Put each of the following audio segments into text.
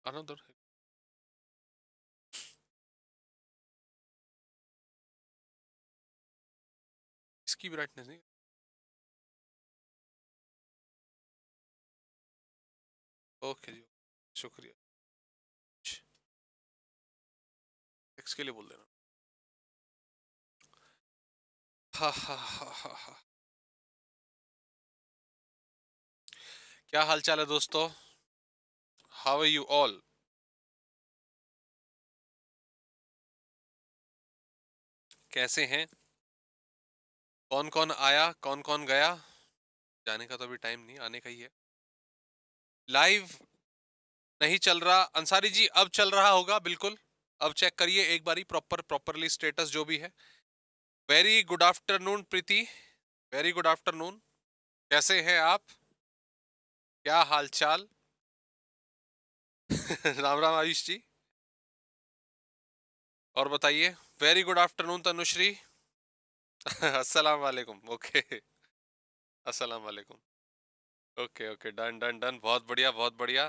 Another इसकी brightness नहीं। Okay जी, शुक्रिया। टेक्स्ट के लिए बोल देना। हा हा हा हा हा। क्या हाल चाल है दोस्तों? How are you all? कैसे हैं? कौन कौन आया, कौन कौन गया? जाने का तो अभी टाइम नहीं, आने का ही है। लाइव नहीं चल रहा अंसारी जी, अब चल रहा होगा बिल्कुल। अब चेक करिए एक बारी प्रॉपरली स्टेटस जो भी है। वेरी गुड आफ्टरनून प्रीति, वेरी गुड आफ्टरनून। कैसे हैं आप? क्या हाल चाल? राम राम आयुष जी। और बताइए। Very good afternoon Tanushree. अस्सलाम वालेकुम। ओके, अस्सलाम वालेकुम। Okay okay, done done done, बहुत बढ़िया बहुत बढ़िया।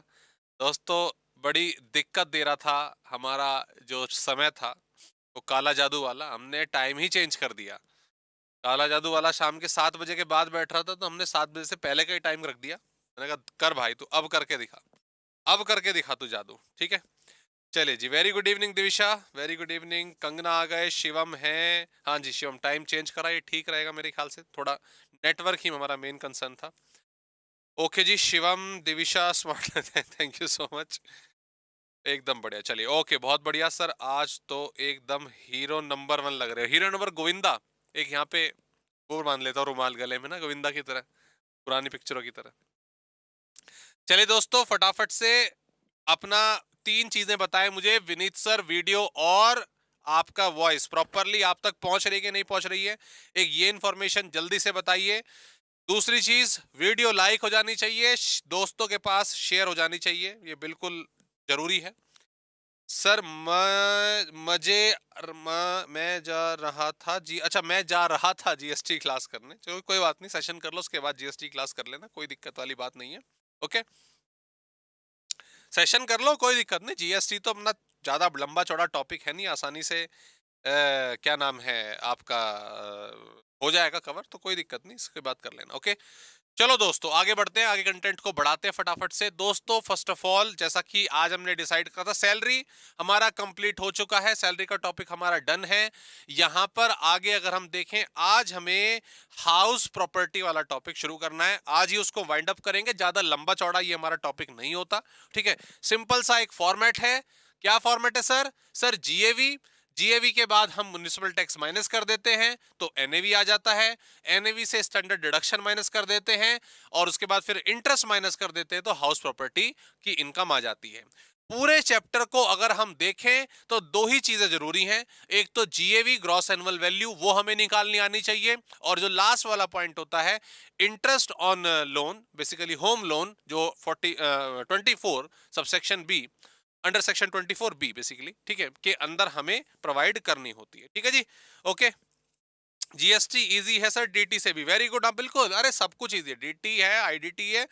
दोस्तों, बड़ी दिक्कत दे रहा था हमारा जो समय था, वो काला जादू वाला। हमने टाइम ही चेंज कर दिया। काला जादू वाला शाम के 7 बजे के बाद बैठ रहा था, तो हमने 7 बजे से पहले का ही टाइम रख दिया। मैंने कहा कर भाई, तू अब करके दिखा, अब करके दिखा तू जादू, ठीक है। चलिए जी, very good evening Divisha, very good evening. Kangana आ गए, शिवम है। हाँ जी शिवम, टाइम चेंज करा, ये ठीक रहेगा मेरे ख्याल से। थोड़ा नेटवर्क ही हमारा मेन कंसर्न था। Okay ji Shivam, Divisha smart thank you so much. एकदम बढ़िया, चलिए ओके, बहुत बढ़िया सर। आज तो एकदम हीरो नंबर 1 लग रहे हो, हीरो नंबर गोविंदा। एक यहाँ पे वो मान लेता हूँ रुमाल गले में ना, गोविंदा की तरह, पुरानी पिक्चरों की तरह। चलिए दोस्तों, फटाफट से अपना 3 चीजें बताएं मुझे विनीत सर। वीडियो और आपका वॉइस प्रॉपरली आप तक पहुंच रही है कि नहीं पहुंच रही है, एक ये इंफॉर्मेशन जल्दी से बताइए। दूसरी चीज, वीडियो लाइक हो जानी चाहिए, दोस्तों के पास शेयर हो जानी चाहिए, ये बिल्कुल जरूरी है। सर मैं जा रहा था जी, अच्छा मैं जा रहा था जीएसटी क्लास करने। चलो कोई बात नहीं, सेशन कर लो, उसके बाद जीएसटी क्लास कर लेना, कोई दिक्कत वाली बात नहीं है। ओके, सेशन कर लो, कोई दिक्कत नहीं। जीएसटी तो अपना ज्यादा लंबा चौड़ा टॉपिक है नहीं, आसानी से क्या नाम है आपका, हो जाएगा कवर, तो कोई दिक्कत नहीं, इसके बाद कर लेना। ओके, चलो दोस्तों आगे बढ़ते हैं, आगे कंटेंट को बढ़ाते हैं फटाफट से। दोस्तों फर्स्ट ऑफ ऑल, जैसा कि आज हमने डिसाइड करा था, सैलरी हमारा कंप्लीट हो चुका है, सैलरी का टॉपिक हमारा डन है। यहां पर आगे अगर हम देखें, आज हमें हाउस प्रॉपर्टी वाला टॉपिक शुरू करना है, आज ही उसको वाइंड अप करेंगे। ज्यादा लंबा चौड़ा ये हमारा टॉपिक नहीं होता, ठीक है। सिंपल सा एक फॉर्मेट है। क्या फॉर्मेट है सर? सर जीएवी, जीएवी के बाद हम म्युनिसिपल टैक्स माइनस कर देते हैं तो एनएवी आ जाता है, एनएवी से स्टैंडर्ड डिडक्शन माइनस कर देते हैं, और उसके बाद फिर इंटरेस्ट माइनस कर देते हैं तो हाउस प्रॉपर्टी की इनकम आ जाती है। पूरे चैप्टर को अगर हम देखें तो दो ही चीजें जरूरी हैं, एक तो जीएवी ग्रॉस एनुअल वैल्यू, वो हमें निकालनी आनी चाहिए, और जो लास्ट वाला पॉइंट होता है interest on loan, basically home loan, जो 24 subsection B, under section 24 B basically, ठीक है, के अंदर हमें प्रोवाइड करनी होती है, ठीक है जी। ओके, जीएसटी इजी है सर, डीटी से भी। वेरी गुड, हाँ बिल्कुल, अरे सब कुछ इजी है, डीटी है आईडीटी है,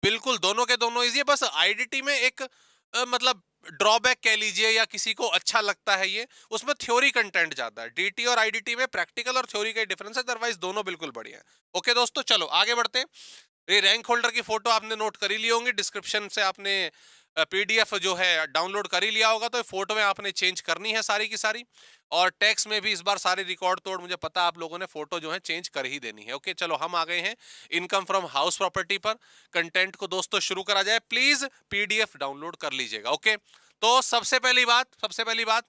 बिल्कुल दोनों के दोनों इजी है। बस आईडीटी में एक मतलब ड्रॉबैक कह लीजिए, या किसी को अच्छा लगता है ये, उसमें थ्योरी कंटेंट ज्यादा है। डीटी और आईडीटी में प्रैक्टिकल और थ्योरी का डिफरेंस है, अदरवाइज दोनों बिल्कुल बढ़िया है। ओके दोस्तों, चलो आगे बढ़ते हैं। ये रैंक होल्डर की फोटो आपने नोट कर ही ली होंगी, डिस्क्रिप्शन से आपने पीडीएफ जो है डाउनलोड कर ही लिया होगा, तो फोटो में आपने चेंज करनी है सारी की सारी। और टैक्स में भी इस बार सारे रिकॉर्ड तोड़, मुझे पता आप लोगों ने फोटो जो है चेंज कर ही देनी है। ओके, चलो हम आ गए हैं इनकम फ्रॉम हाउस प्रॉपर्टी पर। कंटेंट को दोस्तों शुरू करा जाए, प्लीज पीडीएफ डाउनलोड कर लीजिएगा। ओके, तो सबसे पहली बात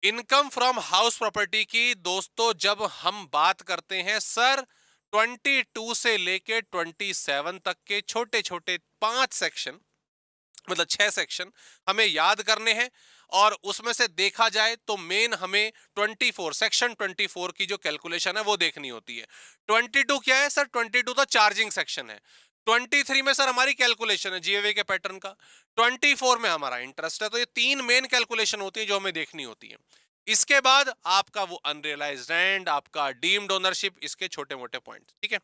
इनकम फ्रॉम हाउस प्रॉपर्टी की। दोस्तों जब हम बात करते हैं सर, 22 से लेके 27 तक के छोटे छोटे 5 सेक्शन, मतलब 6 सेक्शन हमें याद करने हैं, और उसमें से देखा जाए तो मेन हमें 24 सेक्शन 24 की जो कैलकुलेशन है वो देखनी होती है। 22 क्या है सर? 22 तो चार्जिंग सेक्शन है। 23 में सर हमारी कैलकुलेशन है जीएवी के पैटर्न का। 24 में हमारा इंटरेस्ट है। तो ये 3 मेन कैलकुलेशन होती है जो हमें देखनी होती है। इसके बाद आपका वो अनरियलाइज्ड रेंट, आपका डीम्ड ओनरशिप, इसके छोटे मोटे पॉइंट, ठीक है।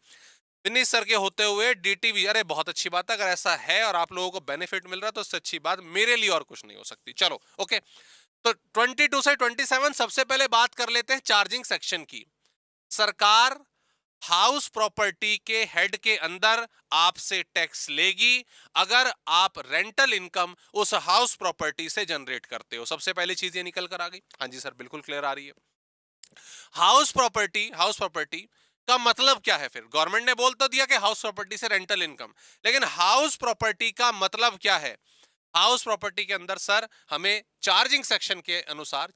विनीत सर के होते हुए डीटीवी, अरे बहुत अच्छी बात है, अगर ऐसा है और आप लोगों को बेनिफिट मिल रहा है तो इससे अच्छी बात मेरे लिए और कुछ नहीं हो सकती। चलो ओके, तो 22 से 27 सबसे पहले बात कर लेते हैं चार्जिंग सेक्शन की। सरकार हाउस प्रॉपर्टी के हेड के अंदर आपसे टैक्स लेगी अगर आप रेंटल इनकम उस हाउस प्रॉपर्टी से जनरेट करते हो। सबसे पहली चीज ये निकल कर आ गई। हाँ जी सर, बिल्कुल क्लियर आ रही है। हाउस प्रॉपर्टी का मतलब क्या है? फिर गवर्नमेंट ने बोल तो दिया कि हाउस प्रॉपर्टी से रेंटल इनकम, लेकिन हाउस प्रॉपर्टी का मतलब क्या है? हाउस प्रॉपर्टी के अंदर सर हमें चार्जिंग सेक्शन के अनुसार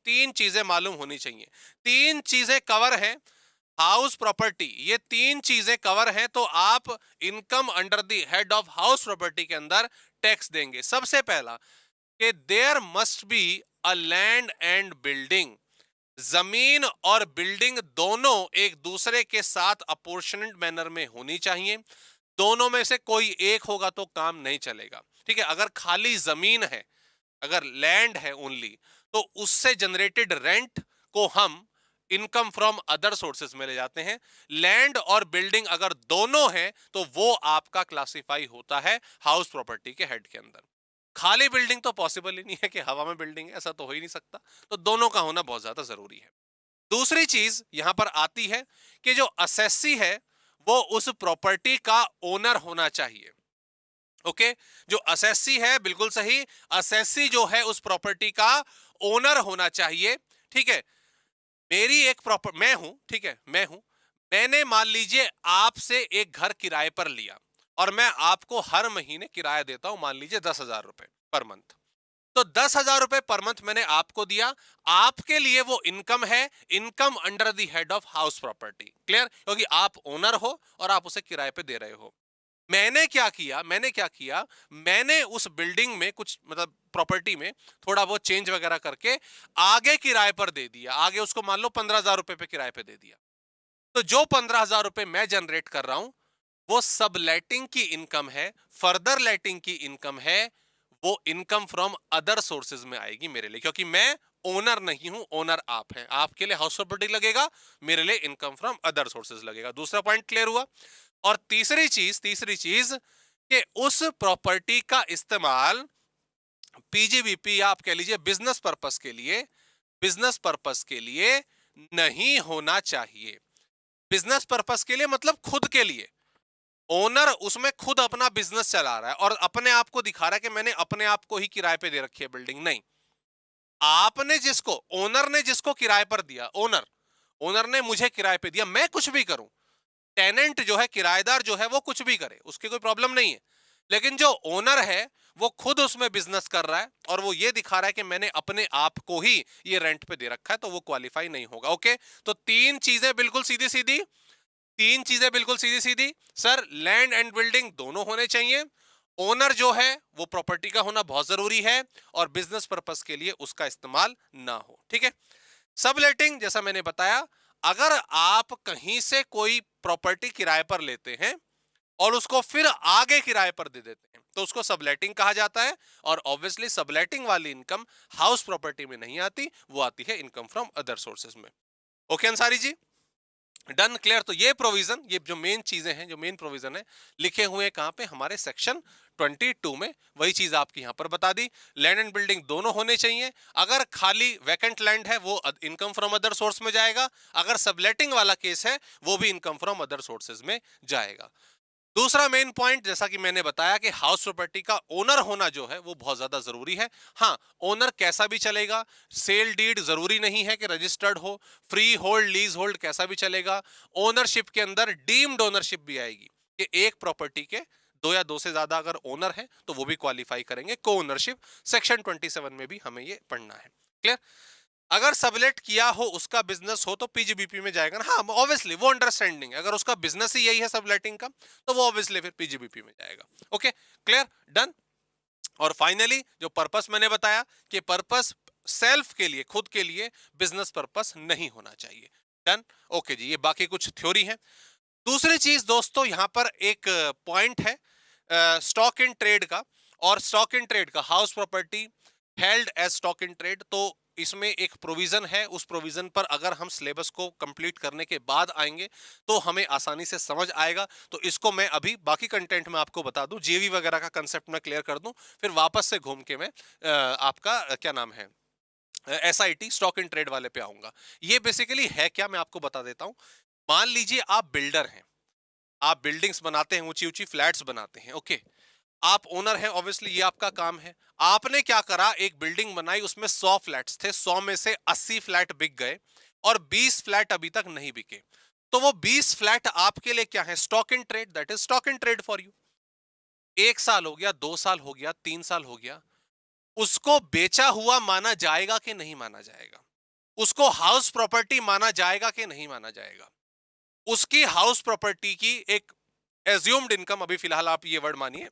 तीन चीजें मालूम होनी चाहिए। तीन चीजें कवर हैं हाउस प्रॉपर्टी, ये तीन चीजें कवर हैं तो आप income under the head of house property के अंदर टैक्स देंगे। सबसे पहला कि there must be a land and building, जमीन और बिल्डिंग दोनों एक दूसरे के साथ अपोर्शनेट मैनर में होनी चाहिए। दोनों में से कोई एक होगा तो काम नहीं चलेगा। ठीक है, अगर खाली जमीन है, अगर लैंड है ओनली, तो उससे जनरेटेड रेंट को हम इनकम फ्रॉम अदर सोर्सेज में ले जाते हैं। लैंड और बिल्डिंग अगर दोनों है तो वो आपका क्लासिफाई होता है हाउस प्रॉपर्टी के हेड के अंदर। खाली बिल्डिंग तो पॉसिबल ही नहीं है कि हवा में बिल्डिंग है, ऐसा तो हो ही नहीं सकता। तो दोनों का होना बहुत ज्यादा जरूरी है। दूसरी चीज यहां पर आती है कि जो असेसी है वो उस प्रॉपर्टी का ओनर होना चाहिए। ओके, जो असेसी है, बिल्कुल सही, असेसी जो है उस प्रॉपर्टी का ओनर होना चाहिए। ठीक है, मेरी एक प्रॉपर मैं हूं, ठीक है, मैं हूं, मैंने मान लीजिए आपसे एक घर किराए पर लिया और मैं आपको हर महीने किराया देता हूं, मान लीजिए 10,000 रुपए पर मंथ। तो 10,000 रुपए पर मंथ मैंने आपको दिया, आपके लिए वो इनकम है, income under the head of house property. Clear? क्योंकि आप ओनर हो और आप उसे किराए पे दे रहे हो। मैंने क्या किया, मैंने उस बिल्डिंग में कुछ मतलब प्रॉपर्टी में थोड़ा बहुत चेंज वगैरह करके आगे किराए पर दे दिया। आगे उसको मान लो 15,000 रुपए पे किराए पे दे दिया। तो जो 15,000 रुपए मैं जनरेट कर रहा हूं वो सब लेटिंग की इनकम है, फर्दर लेटिंग की इनकम है। वो इनकम फ्रॉम अदर सोर्सेज में आएगी मेरे लिए, क्योंकि मैं ओनर नहीं हूं, ओनर आप हैं। आपके लिए हाउस प्रॉपर्टी लगेगा, मेरे लिए इनकम फ्रॉम अदर सोर्सेज लगेगा। दूसरा पॉइंट क्लियर हुआ। और तीसरी चीज कि उस प्रॉपर्टी का इस्तेमाल पीजीबीपी या आप कह लीजिए बिजनेस पर्पस के लिए नहीं होना चाहिए। बिजनेस पर्पस के लिए मतलब खुद के लिए। ओनर उसमें खुद अपना बिजनेस चला रहा है और अपने आप को दिखा रहा है कि मैंने अपने आप को ही किराए पे दे रखी है बिल्डिंग। नहीं, आपने जिसको, ओनर ने जिसको किराए पर दिया, ओनर ने मुझे किराए पे दिया, मैं कुछ भी करूं, टेनेंट जो है, किराएदार जो है, वो कुछ भी करे, उसकी कोई प्रॉब्लम नहीं है। लेकिन जो ओनर है वो खुद उसमें बिजनेस कर रहा है और वो ये दिखा रहा है कि मैंने अपने आप को ही ये रेंट पे दे रखा है, तो वो क्वालिफाई नहीं होगा। ओके, तो तीन चीजें बिल्कुल सीधी सीधी सर, लैंड एंड बिल्डिंग दोनों होने चाहिए, ओनर जो है वो प्रॉपर्टी का होना बहुत जरूरी है और बिजनेस पर्पस के लिए उसका इस्तेमाल ना हो। ठीक है, सबलेटिंग जैसा मैंने बताया, अगर आप कहीं से कोई प्रॉपर्टी किराए पर लेते हैं और उसको फिर आगे किराए पर दे देते हैं तो उसको सबलेटिंग कहा जाता है। और ऑब्वियसली सबलेटिंग वाली इनकम हाउस प्रॉपर्टी में नहीं आती, वो आती है इनकम फ्रॉम अदर सोर्सेज में। Okay Ansari ji, done, clear? तो ये प्रोविजन, ये जो मेन चीजें हैं, जो मेन प्रोविजन है, लिखे हुए हैं कहां पे? हमारे सेक्शन 22 में। वही चीज आपकी यहां पर बता दी। लैंड एंड बिल्डिंग दोनों होने चाहिए। अगर खाली वैकेंट लैंड है वो इनकम फ्रॉम अदर सोर्स में जाएगा, अगर सबलेटिंग वाला केस है वो भी इनकम फ्रॉम अदर सोर्सेज में जाएगा। दूसरा मेन पॉइंट, जैसा कि मैंने बताया कि हाउस प्रॉपर्टी का ओनर होना जो है वो बहुत ज्यादा जरूरी है। हाँ, ओनर कैसा भी चलेगा, सेल डीड जरूरी नहीं है कि रजिस्टर्ड हो, फ्री होल्ड, लीज होल्ड कैसा भी चलेगा। ओनरशिप के अंदर डीम्ड ओनरशिप भी आएगी कि एक प्रॉपर्टी के दो या दो से ज्यादा अगर ओनर है तो वो भी क्वालिफाई करेंगे। को ओनरशिप सेक्शन 27 में भी हमें ये पढ़ना है। क्लियर? अगर सबलेट किया हो, उसका बिजनेस हो, तो पीजीबीपी में जाएगा ना। हाँ, ऑब्वियसली वो अंडरस्टैंडिंग, अगर उसका बिजनेस ही यही है सबलेटिंग का, तो वो ऑब्वियसली फिर पीजीबीपी में जाएगा। Okay, clear, done. और फाइनली जो पर्पस मैंने बताया कि पर्पस सेल्फ के लिए, खुद के लिए, बिजनेस पर्पस नहीं होना चाहिए। डन। ओके जी, ये बाकी कुछ थ्योरी है। दूसरी चीज दोस्तों, यहां पर एक पॉइंट है स्टॉक इन ट्रेड का। और स्टॉक इन ट्रेड का, house property held as stock in trade, तो इसमें एक प्रोविजन है, उस प्रोविजन पर अगर हम सिलेबस को कंप्लीट करने के बाद आएंगे तो हमें आसानी से समझ आएगा। तो इसको मैं अभी बाकी कंटेंट में आपको बता दूं, जेवी वगैरह का कंसेप्ट मैं क्लियर कर दूं, फिर वापस से घूम के मैं आपका क्या नाम है एसआईटी स्टॉक इन ट्रेड वाले पे आऊंगा। ये बेसिकली है क्या, मैं आपको बता देता हूं। मान लीजिए आप बिल्डर हैं, आप बिल्डिंग्स बनाते हैं, ऊंची ऊंची फ्लैट्स बनाते हैं, ओके। आप ओनर हैं, ऑब्वियसली ये आपका काम है। आपने क्या करा, एक बिल्डिंग बनाई, उसमें 100 फ्लैट्स थे, 100 में से 80 फ्लैट बिक गए और 20 फ्लैट अभी तक नहीं बिके। तो वो 20 फ्लैट आपके लिए क्या है, stock in trade, that is stock in trade for you. 1 साल हो गया, 2 साल हो गया, 3 साल हो गया, उसको बेचा हुआ माना जाएगा कि नहीं माना जाएगा? उसको हाउस प्रॉपर्टी माना जाएगा कि नहीं माना जाएगा? उसकी हाउस प्रॉपर्टी की एक एज्यूम्ड इनकम, अभी फिलहाल आप ये वर्ड मानिए,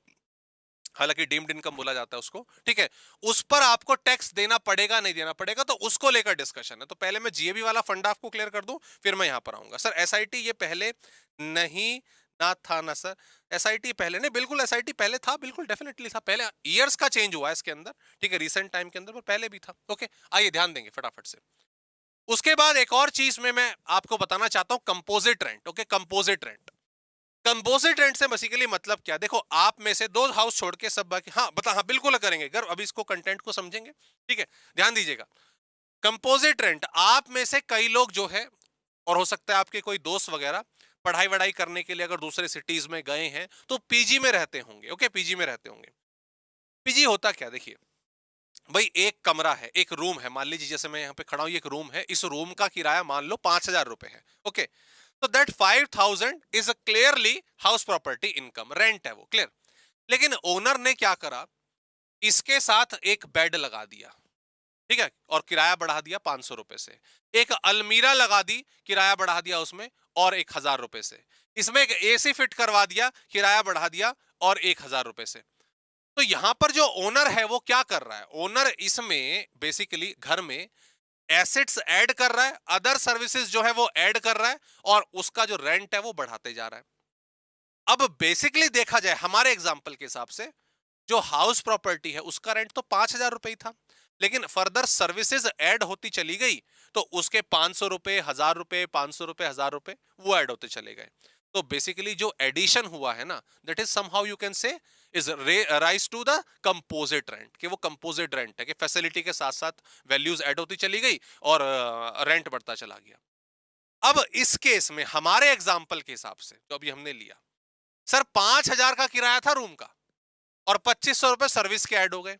हालांकि डीम्ड इनकम बोला जाता है उसको, ठीक है, उस पर आपको टैक्स देना पड़ेगा नहीं देना पड़ेगा, तो उसको लेकर डिस्कशन है। तो पहले मैं जीएबी वाला फंड आपको क्लियर कर दूं, फिर मैं यहां पर आऊंगा। सर एसआईटी ये पहले नहीं ना था ना सर? एसआईटी पहले नहीं, बिल्कुल एसआईटी पहले था, बिल्कुल डेफिनेटली था, पहले ईयर्स का चेंज हुआ है इसके अंदर, ठीक है, रिसेंट टाइम के अंदर, पर पहले भी था। ओके, आइए ध्यान देंगे फटाफट से। उसके बाद एक और चीज में मैं आपको बताना चाहता हूं, composite rent. Okay, composite rent, composite rent से बेसिकली मतलब क्या, देखो आप में से 2 हाउस छोड़ के सब बाकी, हाँ बता, हाँ बिल्कुल करेंगे, अगर अभी इसको कंटेंट को समझेंगे, ठीक है, ध्यान दीजिएगा। कंपोजिट रेंट, आप में से कई लोग जो है, और हो सकता है आपके कोई दोस्त वगैरह पढ़ाई वढ़ाई करने के लिए अगर दूसरे सिटीज में गए हैं तो पीजी में रहते होंगे। ओके, पीजी में रहते होंगे। पीजी होता क्या, देखिए भाई, एक कमरा है, एक रूम है, मान लीजिए जैसे मैं यहाँ पे खड़ा हूं, ये एक रूम है, इस रूम का किराया मान लो 5,000 रुपए है। ओके, तो that 5,000 is a clearly house property income, rent है वो, क्लियर। लेकिन ओनर ने क्या करा, इसके साथ एक बेड लगा दिया, ठीक है, और किराया बढ़ा दिया 500 रुपए से। एक अलमीरा लगा दी, किराया बढ़ा दिया उसमें और 1,000 रुपए से। इसमें एक एसी फिट करवा दिया, किराया बढ़ा दिया और 1,000 रुपए से। तो यहां पर जो ओनर है वो क्या कर रहा है, ओनर इसमें बेसिकली घर में एसेट्स ऐड कर रहा है, अदर सर्विसेज जो है वो ऐड कर रहा है, और उसका जो रेंट है वो बढ़ाते जा रहा है। अब बेसिकली देखा जाए हमारे एग्जांपल के हिसाब से, जो हाउस प्रॉपर्टी है उसका रेंट तो 5,000 रुपए ही था, लेकिन फर्दर सर्विसेज ऐड होती चली गई, तो उसके 500 रुपए, 1,000 रुपए, 500 रुपए, 1,000 रुपए वो ऐड होते चले गए। तो बेसिकली जो एडिशन हुआ है ना, that is somehow you can say is rise to the composite rent, कि वो कंपोजिट रेंट है, कि फैसिलिटी के साथ साथ वैल्यूज ऐड होती चली गई और रेंट बढ़ता चला गया। अब इस केस में हमारे एग्जाम्पल के हिसाब से जो अभी हमने लिया, सर 5,000 का किराया था रूम का और 2,500 रुपए सर्विस के ऐड हो गए।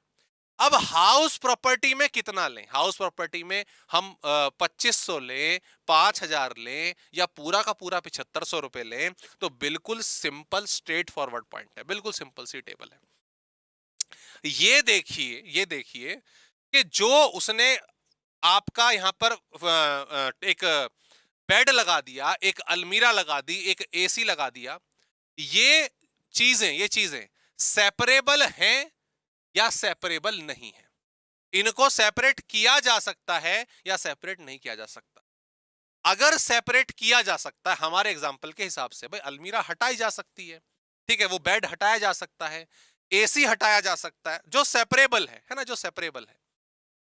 अब हाउस प्रॉपर्टी में कितना लें, हाउस प्रॉपर्टी में हम 2,500 लें, 5,000 लें, या पूरा का पूरा 7,500 रुपए लें, तो बिल्कुल सिंपल स्ट्रेट फॉरवर्ड पॉइंट है, बिल्कुल सिंपल सी टेबल है। ये देखिए कि जो उसने आपका यहां पर एक बेड लगा दिया, एक अलमीरा लगा दी, एक एसी लगा दिया, ये चीजें सेपरेबल हैं या सेपरेबल नहीं है? इनको सेपरेट किया जा सकता है या सेपरेट नहीं किया जा सकता? अगर सेपरेट किया जा सकता है हमारे एग्जांपल के हिसाब से, भाई अलमीरा हटाई जा सकती है, ठीक है, वो बेड हटाया जा सकता है, एसी हटाया जा सकता है, जो सेपरेबल है ना, जो सेपरेबल है,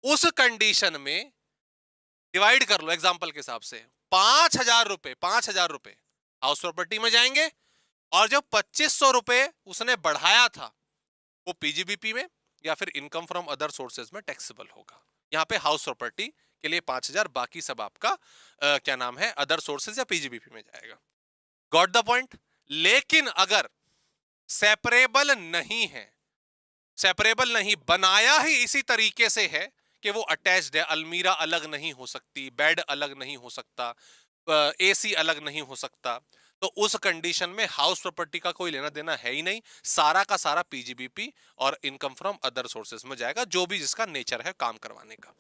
उस कंडीशन में डिवाइड कर लो एग्जांपल के हिसाब से, 5,000 रुपए हाउस प्रॉपर्टी में जाएंगे, और जो 2,500 रुपए उसने बढ़ाया था वो पीजीबीपी में या फिर इनकम फ्रॉम अदर सोर्सेज में टैक्सेबल होगा। यहाँ पे हाउस प्रॉपर्टी के लिए 5,000, बाकी सब आपका क्या नाम है, अदर सोर्सेज या पीजीबीपी में जाएगा। Got the point? लेकिन अगर सेपरेबल नहीं है, सेपरेबल नहीं, बनाया ही इसी तरीके से है कि वो अटैच्ड है, अलमीरा अलग नहीं हो सकती, बेड अलग नहीं हो सकता, एसी अलग नहीं हो सकता, तो उस कंडीशन में हाउस प्रॉपर्टी का कोई लेना देना है ही नहीं, सारा का सारा पीजीबीपी और इनकम फ्रॉम अदर सोर्सेज में जाएगा, जो भी जिसका नेचर है काम करवाने का।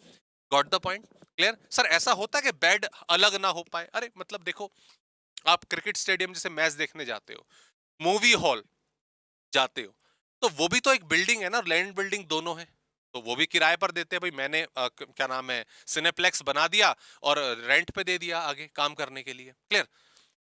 Got the point? Clear? Sir ऐसा होता है कि बेड अलग ना हो पाए? अरे मतलब देखो, आप क्रिकेट स्टेडियम जैसे मैच देखने जाते हो, मूवी हॉल जाते हो, तो वो भी तो एक बिल्डिंग है ना, लैंड बिल्डिंग दोनों है, तो वो भी किराए पर देते हैं। भाई मैंने क्या नाम है, सिनेप्लेक्स बना दिया और रेंट पे दे दिया आगे काम करने के लिए। क्लियर?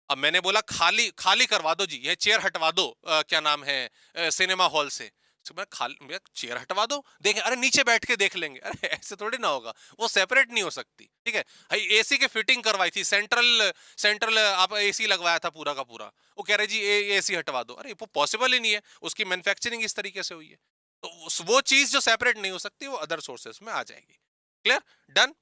अब मैंने बोला खाली खाली करवा दो जी, ये चेयर हटवा दो, क्या नाम है, सिनेमा हॉल से, तो मैं खाली भैया चेयर हटवा दो, देखें, अरे नीचे बैठ के देख लेंगे। अरे ऐसे थोड़ी ना होगा, वो सेपरेट नहीं हो सकती, ठीक है भाई। एसी की फिटिंग करवाई थी, सेंट्रल सेंट्रल आप एसी लगवाया था पूरा का पूरा, वो कह रहे जी एसी हटवा दो। अरे वो पॉसिबल ही नहीं है, उसकी मैन्युफैक्चरिंग इस तरीके से हुई है। तो वो चीज जो सेपरेट नहीं हो सकती वो अदर सोर्सेस में आ जाएगी। Clear, done.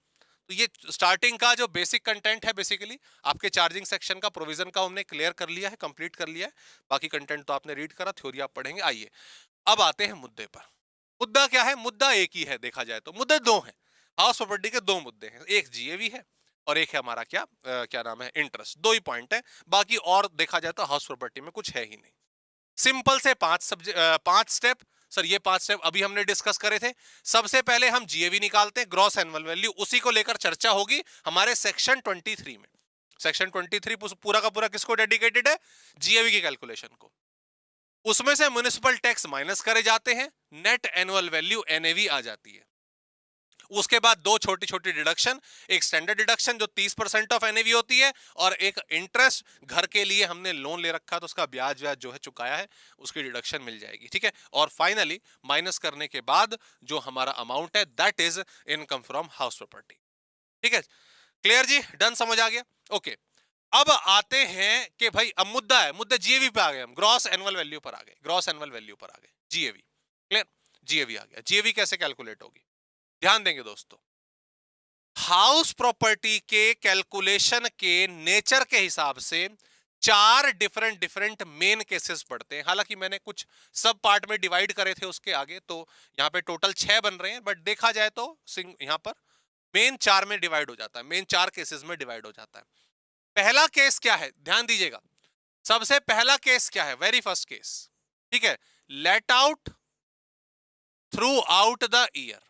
तो ये स्टार्टिंग का जो बेसिक कंटेंट है, बेसिकली आपके चार्जिंग सेक्शन का प्रोविजन का हमने क्लियर कर लिया है, कंप्लीट कर लिया है। बाकी कंटेंट तो आपने रीड करा, थ्योरी आप पढ़ेंगे। आइए अब आते हैं मुद्दे पर। मुद्दा क्या है? मुद्दा एक ही है, देखा जाए तो मुद्दे दो हैं। हाउस प्रॉपर्टी के दो मुद्दे हैं, एक जीएवी है और एक है हमारा क्या नाम है, इंटरेस्ट। दो ही पॉइंट है, बाकी और देखा जाए तो हाउस प्रॉपर्टी में कुछ है ही नहीं। सिंपल से पांच स्टेप। सर ये पांच स्टेप अभी हमने डिस्कस करे थे। सबसे पहले हम जीएवी निकालते हैं, ग्रॉस एनुअल वैल्यू, उसी को लेकर चर्चा होगी हमारे सेक्शन 23 में। सेक्शन 23 पूरा का पूरा किसको डेडिकेटेड है? जीएवी की कैलकुलेशन को। उसमें से म्युनिसिपल टैक्स माइनस करे जाते हैं, नेट एनुअल वैल्यू एनएवी आ जाती है। उसके बाद दो छोटी छोटी डिडक्शन, एक स्टैंडर्ड डिडक्शन जो 30% ऑफ एनएवी होती है, और एक इंटरेस्ट, घर के लिए हमने लोन ले रखा तो उसका ब्याज व्याज जो है चुकाया है, उसकी डिडक्शन मिल जाएगी, ठीक है। और फाइनली माइनस करने के बाद जो हमारा अमाउंट है, that is income from house property. ठीक है, क्लियर जी, डन, समझ आ गया। ओके, अब आते हैं कि भाई अब मुद्दा है, मुद्दा जीएवी पे आ गए, हम ग्रॉस एनुअल वैल्यू पर आ गए, ग्रॉस एनुअल वैल्यू पर आ गए, जीएवी। क्लियर, जीएवी आ गया। जीएवी कैसे कैलकुलेट होगी, ध्यान देंगे दोस्तों। हाउस प्रॉपर्टी के कैलकुलेशन के नेचर के हिसाब से चार डिफरेंट डिफरेंट मेन केसेस पड़ते हैं। हालांकि मैंने कुछ सब पार्ट में डिवाइड करे थे उसके आगे, तो यहां पे टोटल 6 बन रहे हैं, बट देखा जाए तो यहां पर मेन 4 में डिवाइड हो जाता है, मेन 4 केसेस में डिवाइड हो जाता है। पहला केस क्या है, ध्यान दीजिएगा। सबसे पहला केस क्या है, वेरी फर्स्ट केस, ठीक है, let out throughout the year.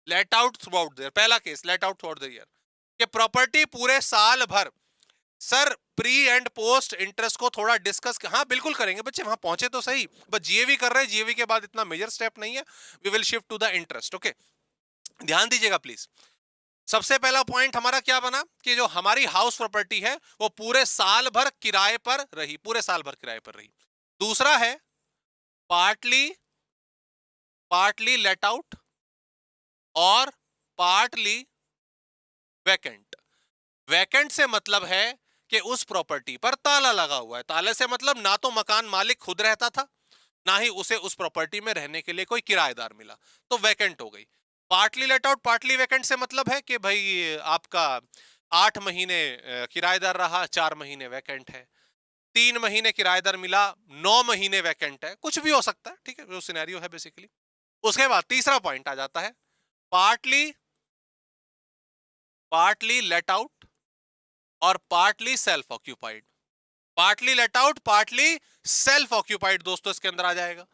Let out throughout the year, पहला case let out throughout the year, कि प्रॉपर्टी पूरे साल भर। Sir pre and post interest को थोड़ा डिस्कस, हाँ बिल्कुल करेंगे बच्चे, वहां पहुंचे तो सही, बस जीएवी कर रहे हैं, जीएवी के बाद इतना मेजर स्टेप नहीं है, we will shift to the interest. Okay, ध्यान दीजिएगा प्लीज। सबसे पहला पॉइंट हमारा क्या बना कि जो हमारी हाउस प्रॉपर्टी है वो पूरे साल भर किराए पर रही, पूरे साल भर किराए पर रही। दूसरा है पार्टली पार्टली लेट आउट और पार्टली वैकेंट। वैकेंट से मतलब है कि उस प्रॉपर्टी पर ताला लगा हुआ है। ताले से मतलब ना तो मकान मालिक खुद रहता था, ना ही उसे उस प्रॉपर्टी में रहने के लिए कोई किराएदार मिला, तो वैकेंट हो गई। Partly let out partly vacant से मतलब है कि भाई आपका 8 महीने किराएदार रहा, 4 महीने वैकेंट है, 3 महीने किराएदार मिला, 9 महीने वैकेंट है, कुछ भी हो सकता है, ठीक है, जो सिनेरियो है बेसिकली। उसके बाद तीसरा पॉइंट आ जाता है पार्टली पार्टली लेट आउट और partly self occupied. Partly let out partly self occupied दोस्तों इसके अंदर आ जाएगा।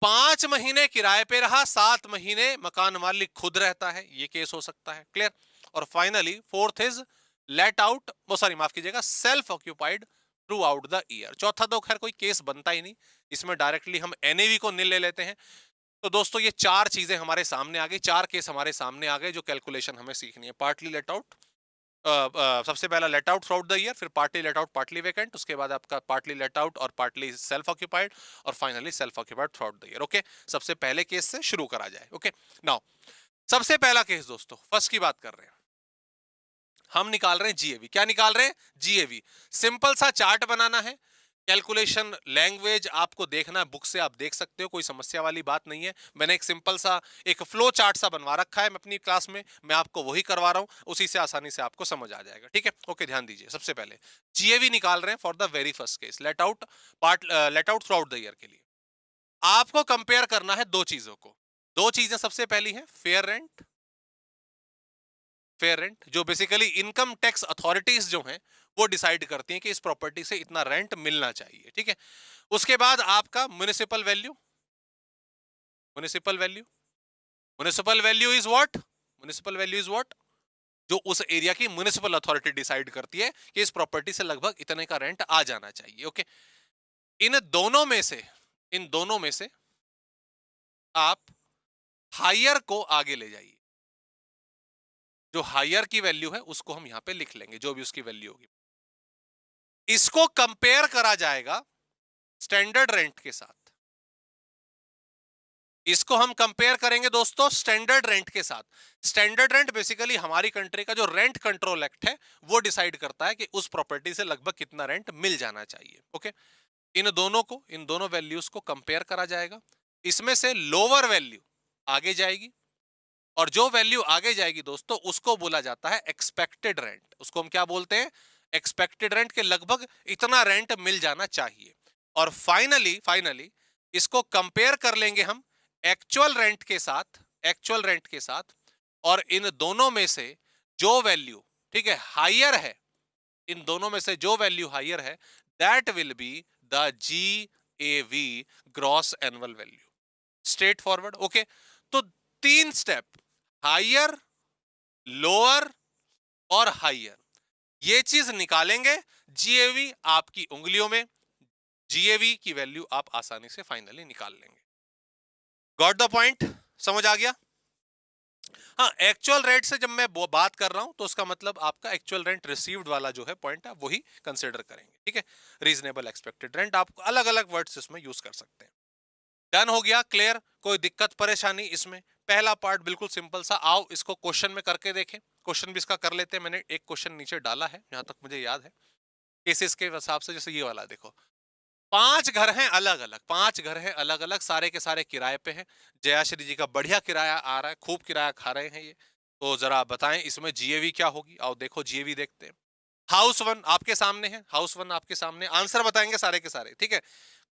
5 महीने किराए पे रहा, 7 महीने मकान मालिक खुद रहता है, ये केस हो सकता है। क्लियर। और finally fourth is let out, वो सॉरी माफ कीजिएगा, self occupied throughout the year. चौथा तो खैर कोई केस बनता ही नहीं, इसमें डायरेक्टली हम एनएवी को नील ले लेते हैं। तो दोस्तों ये चार चीजें हमारे सामने आ गई, चार केस हमारे सामने आ गए जो कैलकुलेशन हमें सीखनी है। पार्टली लेट आउट, सबसे पहला let out throughout the year, फिर partly let out partly vacant, उसके बाद आपका पार्टली लेट आउट और पार्टली सेल्फ ऑक्यूपाइड, और finally self occupied throughout the year. Okay, सबसे पहले केस से शुरू करा जाए। ओके, नाउ सबसे पहला केस दोस्तों, फर्स्ट की बात कर रहे हैं, हम निकाल रहे हैं जीएवी। क्या निकाल रहे हैं? जीएवी। सिंपल सा चार्ट बनाना है, कैलकुलेशन लैंग्वेज आपको देखना है, बुक से आप देख सकते हो, कोई समस्या वाली बात नहीं है। मैंने एक सिंपल सा एक फ्लो चार्ट सा बनवा रखा है मैं अपनी क्लास में, मैं आपको वही करवा रहा हूं, उसी से आसानी से आपको समझ आ जाएगा, ठीक है। ओके, ध्यान दीजिए, सबसे पहले जीएवी निकाल रहे हैं for the very first case, let out throughout the year के लिए। आपको कंपेयर करना है दो चीजों को, दो चीजें। सबसे पहली है फेयर रेंट, फेयर रेंट जो बेसिकली इनकम टैक्स अथॉरिटीज जो हैं वो डिसाइड करती हैं कि इस प्रॉपर्टी से इतना रेंट मिलना चाहिए, ठीक है। उसके बाद आपका municipal value, municipal value, municipal value is what, municipal value is what, जो उस एरिया की म्युनिसिपल अथॉरिटी डिसाइड करती है कि इस प्रॉपर्टी से लगभग इतने का रेंट आ जाना चाहिए। ओके, इन दोनों में से, इन दोनों में से आप हायर को आगे ले जाइए, जो हायर की वैल्यू है उसको हम यहां पे लिख लेंगे, जो भी उसकी वैल्यू होगी। इसको कंपेयर करा जाएगा स्टैंडर्ड रेंट के साथ। इसको हम कंपेयर करेंगे दोस्तों स्टैंडर्ड रेंट के साथ। स्टैंडर्ड रेंट बेसिकली हमारी कंट्री का जो रेंट कंट्रोल एक्ट है वो डिसाइड करता है कि उस प्रॉपर्टी से लगभग कितना रेंट मिल जाना चाहिए। ओके, इन दोनों वैल्यूज को कंपेयर करा जाएगा। इसमें से लोअर वैल्यू आगे जाएगी और जो वैल्यू आगे जाएगी दोस्तों उसको बोला जाता है एक्सपेक्टेड रेंट। उसको हम क्या बोलते हैं? एक्सपेक्टेड रेंट के लगभग इतना रेंट मिल जाना चाहिए। और फाइनली फाइनली इसको कंपेयर कर लेंगे हम एक्चुअल रेंट के साथ, एक्चुअल रेंट के साथ। और इन दोनों में से जो वैल्यू, ठीक है, हायर है, इन दोनों में से जो वैल्यू हायर है that will be the GAV, gross annual value. Straight forward. Okay, तो 3 स्टेप, हायर, लोअर और हायर, ये चीज निकालेंगे। GAV आपकी उंगलियों में, GAV की वैल्यू आप आसानी से फाइनली निकाल लेंगे। Got the point? समझ आ गया? हाँ, एक्चुअल रेंट से जब मैं बात कर रहा हूं तो उसका मतलब आपका एक्चुअल रेंट रिसीव्ड वाला जो है पॉइंट आप वही कंसीडर करेंगे। ठीक है, रीजनेबल एक्सपेक्टेड रेंट, आप अलग अलग वर्ड्स इसमें यूज कर सकते हैं। डन हो गया? क्लियर? कोई दिक्कत परेशानी इसमें? पहला पार्ट बिल्कुल सिंपल सा। आओ इसको क्वेश्चन में करके देखें। क्वेश्चन भी इसका कर लेते हैं। मैंने एक क्वेश्चन नीचे डाला है जहां तक मुझे याद है केसेस के हिसाब से। जैसे ये वाला देखो, 5 घर हैं अलग अलग, 5 घर हैं अलग अलग, सारे के सारे किराए पे हैं। जयाश्री जी का बढ़िया किराया आ रहा है, खूब किराया खा रहे हैं ये। तो जरा बताएं इसमें GAV क्या होगी? आओ देखो GAV देखते हैं। हाउस वन आपके सामने है, हाउस वन आपके सामने, आंसर बताएंगे सारे के सारे। ठीक है,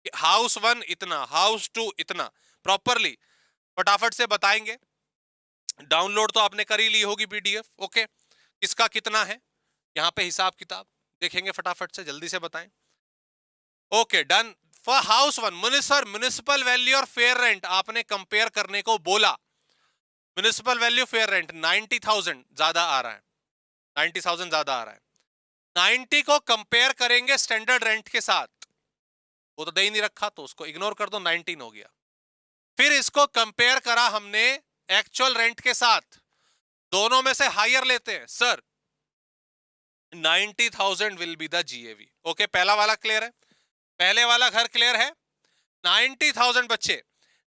हाउस वन इतना, हाउस टू इतना, प्रॉपरली फटाफट से बताएंगे। डाउनलोड तो आपने कर ही ली होगी PDF। ओके, किसका कितना है यहाँ पे हिसाब किताब देखेंगे, फटाफट से जल्दी से बताएं। Okay done. For house one municipal value और फेयर रेंट आपने कंपेयर करने को बोला। म्युनिसिपल वैल्यू फेयर रेंट 90,000 ज्यादा आ रहा है, 90,000 ज्यादा आ रहा है। 90 को कंपेयर करेंगे स्टैंडर्ड रेंट के साथ, वो तो दे ही नहीं रखा तो उसको इग्नोर कर दो, 19 हो गया। फिर इसको कंपेयर करा हमने एक्चुअल रेंट के साथ, दोनों में से हायर लेते हैं sir, 90,000 will be the GAV। Okay, पहला वाला क्लियर है? पहले वाला घर क्लियर है? 90,000 बच्चे,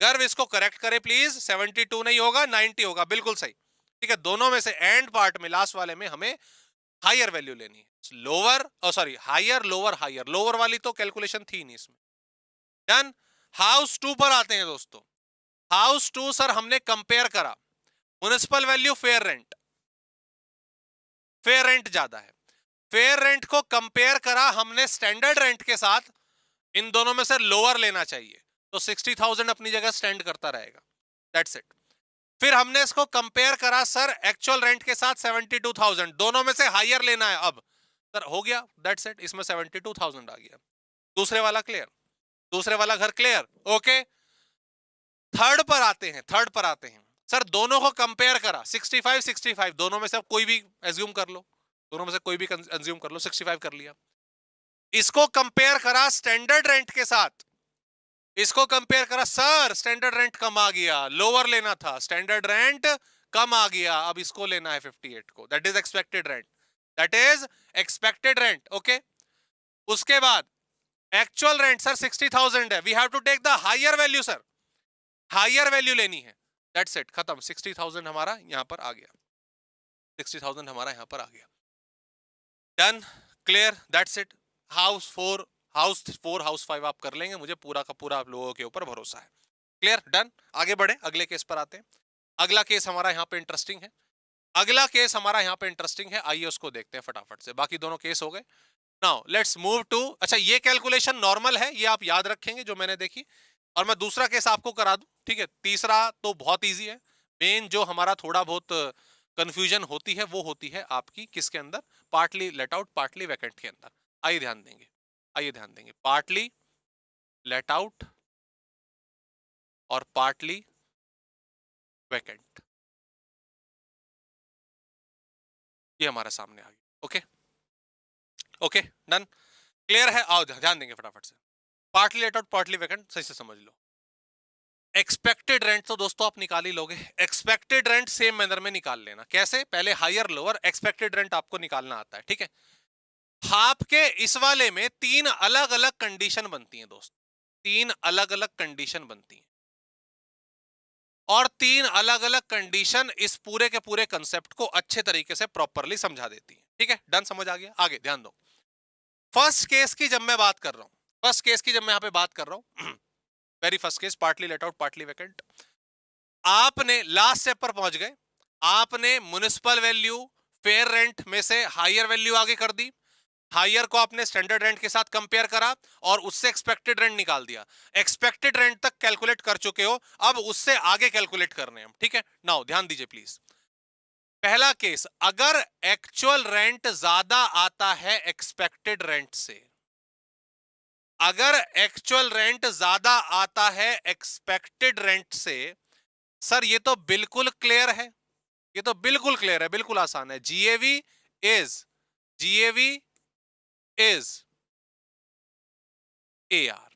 गर्व इसको करेक्ट करें प्लीज, 72 नहीं होगा 90 होगा, बिल्कुल सही। ठीक है, दोनों में से एंड पार्ट में लास्ट वाले में हमें हायर वैल्यू लेनी है। Lower sorry higher lower, higher lower वाली तो कैलकुलेशन थी नहीं इसमें। डन। हाउस टू पर आते हैं दोस्तों। हाउस टू सर हमने कंपेयर करा, municipal value fair rent, fair rent ज्यादा है, फेयर रेंट को कंपेयर करा हमने स्टैंडर्ड रेंट के साथ, इन दोनों में से लोअर लेना चाहिए, तो 60,000 अपनी जगह स्टैंड करता रहेगा। That's it. फिर हमने इसको कंपेयर करा सर एक्चुअल रेंट के साथ, 72,000, दोनों में से हायर लेना है अब सर, हो गया। दैट्स इट, इसमें 72,000 आ गया। दूसरे वाला क्लियर? दूसरे वाला घर क्लियर? ओके, थर्ड पर आते हैं, थर्ड पर आते हैं। सर दोनों को कंपेयर करा, 65 65, दोनों में से कोई भी एज्यूम कर लो, दोनों में से कोई भी एज्यूम कर लो, 65 कर लिया। इसको कंपेयर करा स्टैंडर्ड रेंट के साथ, इसको कंपेयर करा सर स्टैंडर्ड रेंट कम आ गया, लोअर लेना था, स्टैंडर्ड रेंट कम आ गया, अब इसको लेना है 58 को, that is expected rent, that is expected rent. Okay, उसके बाद एक्चुअल रेंट सर 60,000 है, we have to take the higher value sir, higher value लेनी है। दैट्स इट, खत्म, 60,000 हमारा यहां पर आ गया, 60,000 हमारा यहां पर आ गया। Done, clear, that's it. House four, house 5 आप कर लेंगे, मुझे पूरा का पूरा आप लोगों के ऊपर भरोसा है। Clear, done. आगे बढ़े, अगले केस पर आते हैं। अगला केस हमारा यहाँ पे इंटरेस्टिंग है, अगला केस हमारा यहाँ पे इंटरेस्टिंग है, आइए उसको देखते हैं फटाफट से। बाकी दोनों केस हो गए। नाउ लेट्स मूव टू, अच्छा ये कैलकुलेशन नॉर्मल है, ये आप याद रखेंगे जो मैंने देखी, और मैं दूसरा केस आपको करा दूं। ठीक है, तीसरा तो बहुत इजी है। मेन जो हमारा थोड़ा बहुत कंफ्यूजन होती है वो होती है आपकी किसके अंदर, partly let out partly vacant के अंदर। आइए ध्यान देंगे, आइए ध्यान देंगे, पार्टली लेट आउट और पार्टली वैकेंट, ये हमारे सामने आ गया। ओके ओके डन, क्लियर है? आओ ध्यान देंगे फटाफट से। Partly let out partly vacant सही से समझ लो। एक्सपेक्टेड रेंट तो दोस्तों आप निकाल ही लोगे, एक्सपेक्टेड रेंट सेम मैनर में निकाल लेना। कैसे? पहले हायर लोअर, एक्सपेक्टेड रेंट आपको निकालना आता है। ठीक है, आपके इस वाले में 3 अलग अलग कंडीशन बनती हैं दोस्त, 3 अलग अलग कंडीशन बनती हैं। और 3 अलग अलग कंडीशन इस पूरे के पूरे कंसेप्ट को अच्छे तरीके से प्रॉपरली समझा देती है। ठीक है, डन, समझ आ गया? आगे ध्यान दो। फर्स्ट केस की जब मैं बात कर रहा हूं, फर्स्ट केस की जब मैं यहां पे बात कर रहा हूं, very first case, partly let out partly vacant. आपने लास्ट स्टेप पर पहुंच गए, आपने म्युनिसिपल वैल्यू फेयर रेंट में से हायर वैल्यू आगे कर दी, हायर को आपने स्टैंडर्ड रेंट के साथ कंपेयर करा और उससे एक्सपेक्टेड रेंट निकाल दिया। एक्सपेक्टेड रेंट तक कैलकुलेट कर चुके हो, अब उससे आगे कैलकुलेट करने हैं हम। ठीक है, नाउ ध्यान दीजिए प्लीज। पहला केस, अगर एक्चुअल रेंट ज्यादा आता है एक्सपेक्टेड रेंट से, अगर एक्चुअल रेंट ज्यादा आता है एक्सपेक्टेड रेंट से, सर ये तो बिल्कुल क्लियर है, ये तो बिल्कुल क्लियर है, बिल्कुल आसान है। GAV is AR,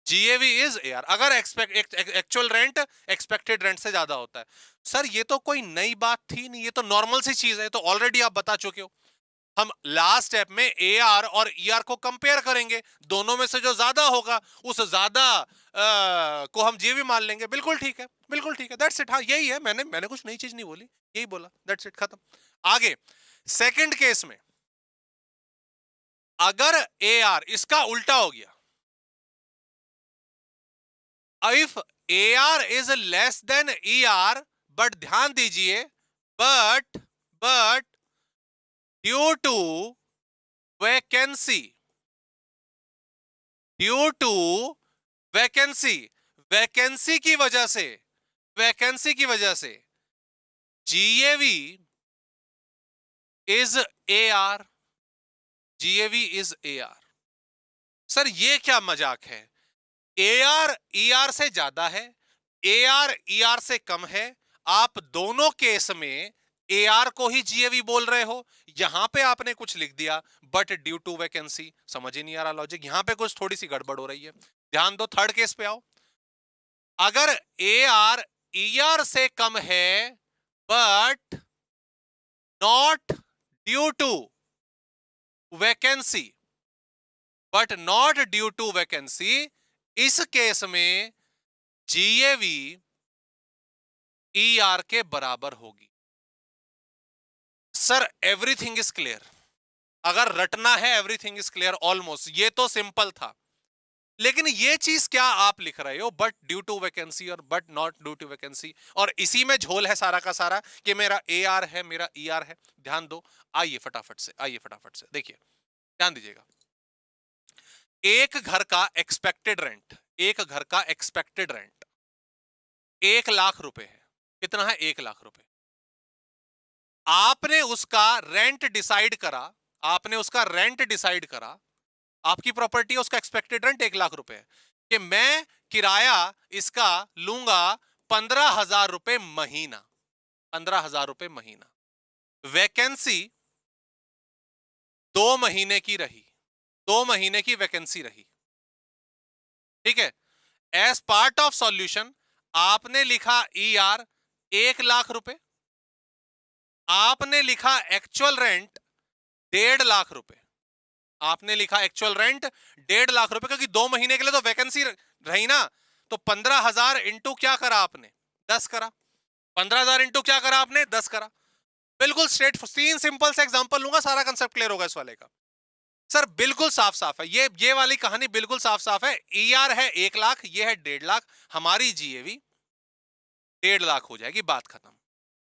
GAV is AR, अगर एक्चुअल रेंट एक्सपेक्टेड रेंट से ज्यादा होता है। सर ये तो कोई नई बात थी नहीं, ये तो नॉर्मल सी चीज है, तो ऑलरेडी आप बता चुके हो। हम लास्ट स्टेप में एआर और ईआर को कंपेयर करेंगे, दोनों में से जो ज्यादा होगा उस ज्यादा को हम जीएवी मान लेंगे। बिल्कुल ठीक है, बिल्कुल ठीक है, दैट्स इट। हाँ यही है, मैंने कुछ नई चीज नहीं बोली, यही बोला, दैट्स इट, खत्म। आगे सेकंड केस में, अगर एआर इसका उल्टा हो गया, if AR is less than ER, but ध्यान दीजिए, but due to vacancy, due to vacancy, vacancy की वजह से, वैकेंसी की वजह से GAV is AR, GAV is AR। Sir ये क्या मजाक है? AR ER से ज्यादा है, AR ER से कम है, आप दोनों केस में AR को ही GAV बोल रहे हो। यहां पे आपने कुछ लिख दिया बट ड्यू टू वैकेंसी, समझ ही नहीं आ रहा लॉजिक, यहां पे कुछ थोड़ी सी गड़बड़ हो रही है। ध्यान दो, थर्ड केस पे आओ। अगर AR ER से कम है but not due to vacancy, but not due to vacancy, इस केस में GAV ER के बराबर होगी। सर एवरीथिंग इज क्लियर, अगर रटना है एवरीथिंग इज क्लियर ऑलमोस्ट, ये तो सिंपल था। लेकिन ये चीज क्या आप लिख रहे हो, बट ड्यू टू वैकेंसी और but not due to vacancy, और इसी में झोल है सारा का सारा कि मेरा AR है, मेरा ER है। ध्यान दो, आइए फटाफट से, आइए फटाफट से देखिए, ध्यान दीजिएगा। एक घर का एक्सपेक्टेड रेंट, एक घर का एक्सपेक्टेड रेंट 1,00,000 रुपए है। कितना है? 1,00,000 रुपए। आपने उसका रेंट डिसाइड करा, आपने उसका रेंट डिसाइड करा, आपकी प्रॉपर्टी है, उसका एक्सपेक्टेड रेंट 1,00,000 रुपए है, कि मैं किराया इसका लूंगा 15,000 रुपए महीना, 15,000 रुपए महीना। वैकेंसी 2 महीने की रही, 2 महीने की वैकेंसी रही। ठीक है, एज पार्ट ऑफ सॉल्यूशन आपने लिखा ER 1,00,000 रुपए, आपने लिखा एक्चुअल रेंट 1,50,000 रुपए, आपने लिखा एक्चुअल रेंट 1,50,000 रुपए, क्योंकि 2 महीने के लिए तो वैकेंसी रही ना, तो 15,000 इंटू क्या करा आपने? 10 करा। 15,000 इंटू क्या करा आपने? 10 करा। बिल्कुल स्ट्रेट, 3 सिंपल से एग्जांपल लूंगा, सारा कंसेप्ट क्लियर होगा इस वाले का। सर बिल्कुल साफ साफ है, ये वाली कहानी बिल्कुल साफ साफ है। ER है 1,00,000, ये है 1,50,000, हमारी GAV 1,50,000 हो जाएगी, बात खत्म।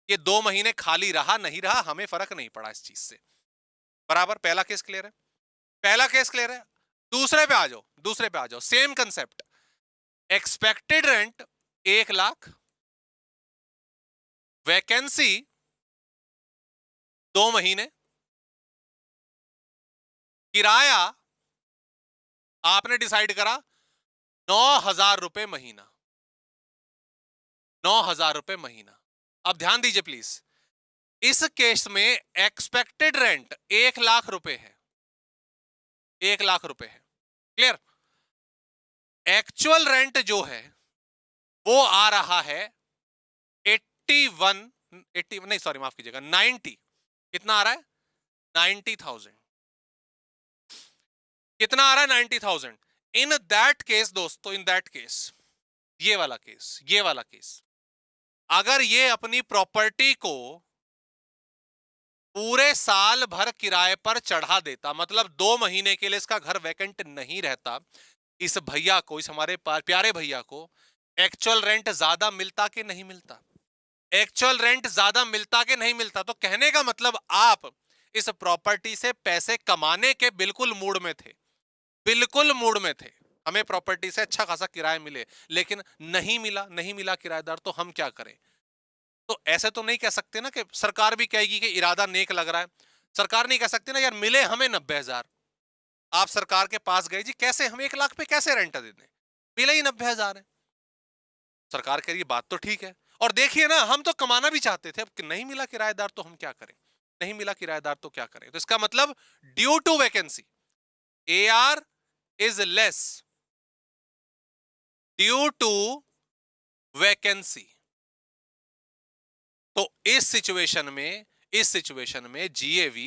ये 2 महीने खाली रहा नहीं रहा, हमें फर्क नहीं पड़ा इस चीज से। बराबर, पहला केस क्लियर है, पहला केस क्लियर है। दूसरे पे आ जाओ, दूसरे पे आ जाओ, same concept. Expected rent 1,00,000, vacancy 2 महीने, किराया आपने डिसाइड करा 9,000 रुपए महीना, 9,000 रुपए महीना। अब ध्यान दीजिए प्लीज, इस केस में एक्सपेक्टेड रेंट 1,00,000 रुपए है, 1,00,000 रुपए है, क्लियर। एक्चुअल रेंट जो है वो आ रहा है 81, 80 नहीं सॉरी माफ कीजिएगा, 90। कितना आ रहा है? 90,000। कितना आ रहा है? 90,000। इन दैट केस दोस्तों, इन दैट केस ये वाला केस, ये वाला केस, अगर ये अपनी प्रॉपर्टी को पूरे साल भर किराए पर चढ़ा देता, मतलब 2 महीने के लिए इसका घर वैकेंट नहीं रहता, इस भैया को, इस हमारे प्यारे भैया को एक्चुअल रेंट ज्यादा मिलता कि नहीं मिलता? एक्चुअल रेंट ज्यादा मिलता कि नहीं मिलता? तो कहने का मतलब आप इस प्रॉपर्टी से पैसे कमाने के बिल्कुल मूड में थे, बिल्कुल मूड में थे, हमें प्रॉपर्टी से अच्छा खासा किराया मिले, लेकिन नहीं मिला, नहीं मिला किराएदार, तो हम क्या करें? तो ऐसे तो नहीं कह सकते ना कि सरकार भी कहेगी कि इरादा नेक लग रहा है, सरकार नहीं कह सकती ना यार मिले हमें 90,000, आप सरकार के पास गए जी कैसे हम 1 लाख पे कैसे रेंट दे दें, मिले ही 90,000 है, सरकार कह रही बात तो ठीक है। और देखिए ना हम तो कमाना भी चाहते थे, अब नहीं मिला किराएदार तो हम क्या करें, नहीं मिला किराएदार तो क्या करें? तो इसका मतलब due to vacancy AR is less due to vacancy. तो इस सिचुएशन में GAV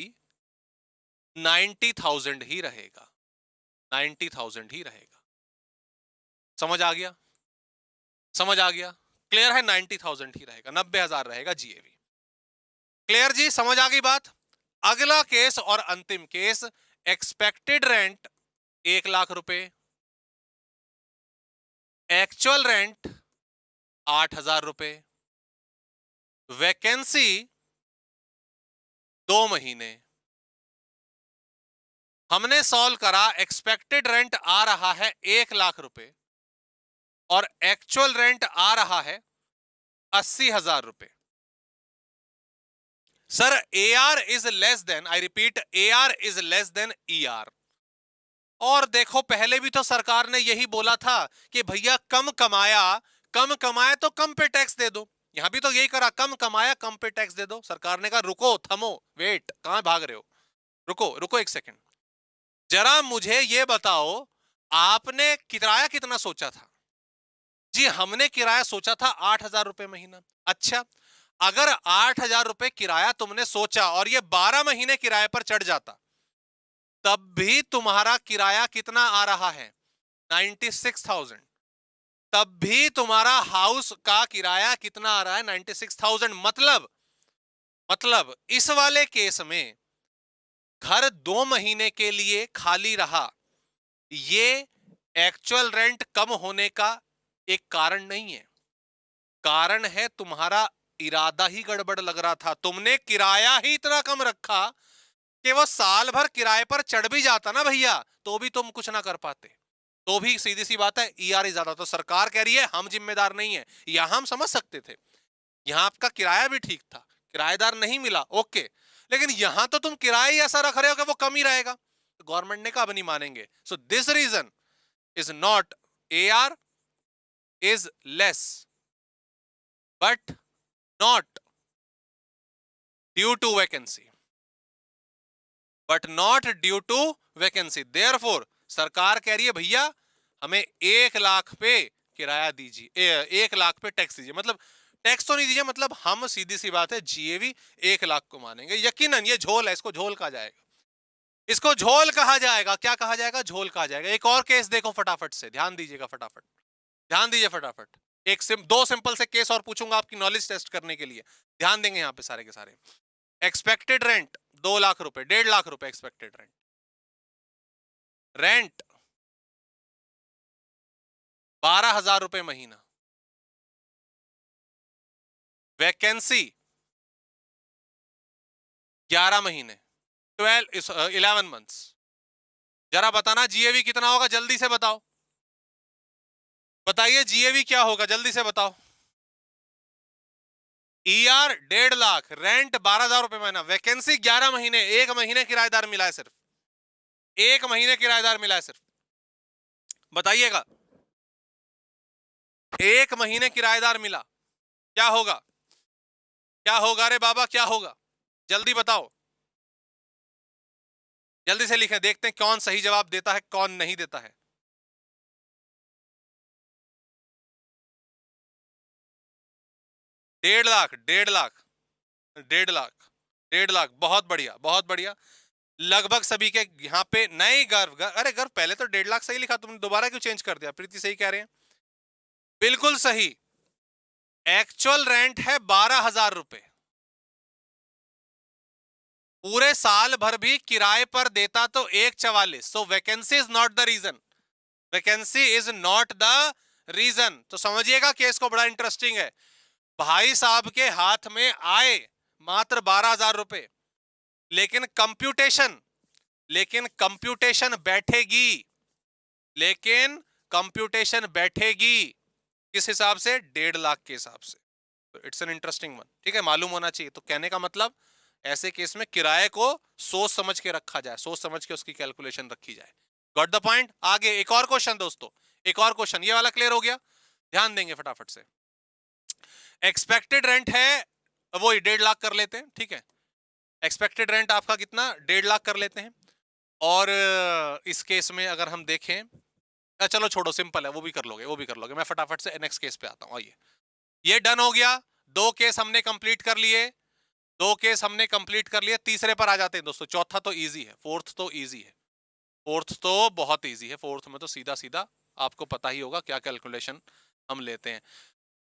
90,000 ही रहेगा, 90,000 ही रहेगा। समझ आ गया? समझ आ गया? क्लियर है? 90,000 ही रहेगा, 90,000 रहेगा GAV। क्लियर जी? समझ आ गई बात? अगला केस और अंतिम केस, एक्सपेक्टेड रेंट 1 लाख रुपए, एक्चुअल रेंट 8,000 रुपए, वैकेंसी 2 महीने। हमने सॉल्व करा, एक्सपेक्टेड रेंट आ रहा है 1 लाख रुपए और एक्चुअल रेंट आ रहा है 80,000 रुपए। Sir AR is less then, I repeat, AR is less than ER। और देखो पहले भी तो सरकार ने यही बोला था कि भैया कम कमाया तो कम पे टैक्स दे दो, यहां भी तो यही करा, कम कमाया कम पे टैक्स दे दो। सरकार ने कहा रुको, थमो, वेट, कहां भाग रहे हो, रुको रुको 1 सेकंड, जरा मुझे ये बताओ आपने किराया कितना सोचा था? जी हमने किराया सोचा था 8,000 रुपए महीना। अच्छा, अगर 8,000 रुपए किराया तुमने सोचा और ये 12 महीने किराए पर चढ़ जाता, तब भी तुम्हारा किराया कितना आ रहा है? 96,000। तब भी तुम्हारा हाउस का किराया कितना आ रहा है? 96,000। मतलब इस वाले केस में घर 2 महीने के लिए खाली रहा, ये एक्चुअल रेंट कम होने का एक कारण नहीं है, कारण है तुम्हारा इरादा ही गड़बड़ लग रहा था। तुमने किराया ही इतना कम रखा कि वो साल भर किराए पर चढ़ भी जाता ना भैया, तो भी तुम कुछ ना कर पाते, तो भी सीधी सी बात है ER ही ज्यादा। तो सरकार कह रही है हम जिम्मेदार नहीं है, यहां हम समझ सकते थे, यहां आपका किराया भी ठीक था, किराएदार नहीं मिला, ओके, लेकिन यहां तो तुम किराया ही ऐसा रख रहे हो कि वो कम ही रहेगा, तो गवर्नमेंट ने कहा अब नहीं मानेंगे। So this reason is not AR is less but not due to vacancy, but not due to vacancy. Therefore सरकार कह रही है भैया हमें 1 लाख पे किराया दीजिए, 1 लाख पे टैक्स दीजिए, मतलब टैक्स तो नहीं दीजिए, मतलब हम सीधी सी बात है GAV 1 लाख को मानेंगे। यकीनन ये झोल है, इसको झोल कहा जाएगा, इसको झोल कहा जाएगा। क्या कहा जाएगा? झोल कहा जाएगा। एक और केस देखो फटाफट से, ध्यान दीजिएगा, फटाफट ध्यान दीजिए, फटाफट दो सिंपल से केस और पूछूंगा आपकी नॉलेज टेस्ट करने के लिए, ध्यान देंगे यहाँ पे सारे के सारे। एक्सपेक्टेड रेंट 2 लाख रुपए, 1.5 लाख रुपए एक्सपेक्टेड रेंट, रेंट 12,000 रुपए महीना, वैकेंसी 11 महीने, 11 मंथ्स। जरा बताना GAV कितना होगा, जल्दी से बताओ, बताइए GAV क्या होगा, जल्दी से बताओ। ER 1.5 लाख, रेंट 12,000 रुपए महीना, वैकेंसी 11 महीने, 1 महीने किराएदार मिला है सिर्फ, 1 महीने किराएदार मिला है सिर्फ, बताइएगा 1 महीने किराएदार मिला, क्या होगा? क्या होगा रे बाबा, क्या होगा? जल्दी बताओ, जल्दी से लिखें, देखते हैं कौन सही जवाब देता है कौन नहीं देता है। डेढ़ लाख, 1.5 लाख, 1.5 लाख, 1.5 लाख, बहुत बढ़िया, बहुत बढ़िया। लगभग सभी के यहाँ पे नए गर्व, अरे गर्व पहले तो 1.5 लाख सही लिखा, तुमने दोबारा क्यों चेंज कर दिया? प्रीति सही कह रहे हैं, बिल्कुल सही। एक्चुअल रेंट है 12,000 रुपए। पूरे साल भर भी किराए पर देता तो 1,44। So vacancy is not the reason, vacancy is not the reason. तो समझिएगा केस को, बड़ा इंटरेस्टिंग है। भाई साहब के हाथ में आए मात्र 12,000 रुपए, लेकिन कंप्यूटेशन बैठेगी, लेकिन कंप्यूटेशन बैठेगी किस हिसाब से? 1.5 लाख के हिसाब से। तो इट्स एन इंटरेस्टिंग वन, ठीक है, मालूम होना चाहिए। तो कहने का मतलब ऐसे केस में किराए को सोच समझ के रखा जाए, सोच समझ के उसकी कैलकुलेशन रखी जाए। Got the point? आगे एक और क्वेश्चन दोस्तों, एक और क्वेश्चन, ये वाला क्लियर हो गया? ध्यान देंगे फटाफट से। एक्सपेक्टेड रेंट है वो 1.5 लाख कर लेते हैं, ठीक है। एक्सपेक्टेड रेंट आपका कितना? 1.5 लाख कर लेते हैं। और इस केस में अगर हम देखें, चलो छोड़ो, सिंपल है, वो भी कर लोगे, वो भी कर लोगे। मैं फटाफट से नेक्स्ट केस पे आता हूं। आइए, ये डन हो गया, 2 केस हमने कंप्लीट कर लिए, 2 केस हमने कंप्लीट कर लिए। तीसरे पर आ जाते हैं दोस्तों। चौथा तो इजी है, फोर्थ तो इजी है, फोर्थ तो बहुत इजी है। फोर्थ में तो सीधा सीधा आपको पता ही होगा क्या कैलकुलेशन हम लेते हैं।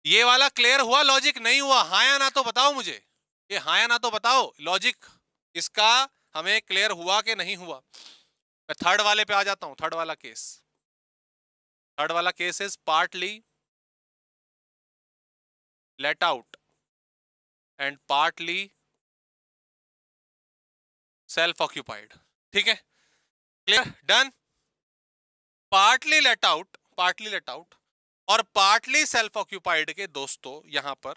ये वाला क्लियर हुआ? लॉजिक नहीं हुआ? हाँ या ना तो बताओ मुझे, ये हाँ या ना तो बताओ, लॉजिक इसका हमें क्लियर हुआ कि नहीं हुआ? मैं थर्ड वाले पे आ जाता हूं। थर्ड वाला केस, थर्ड वाला case is partly let out and partly self occupied, ठीक है, clear, done. Partly let out, partly let out और पार्टली सेल्फ ऑक्यूपाइड के दोस्तों यहां पर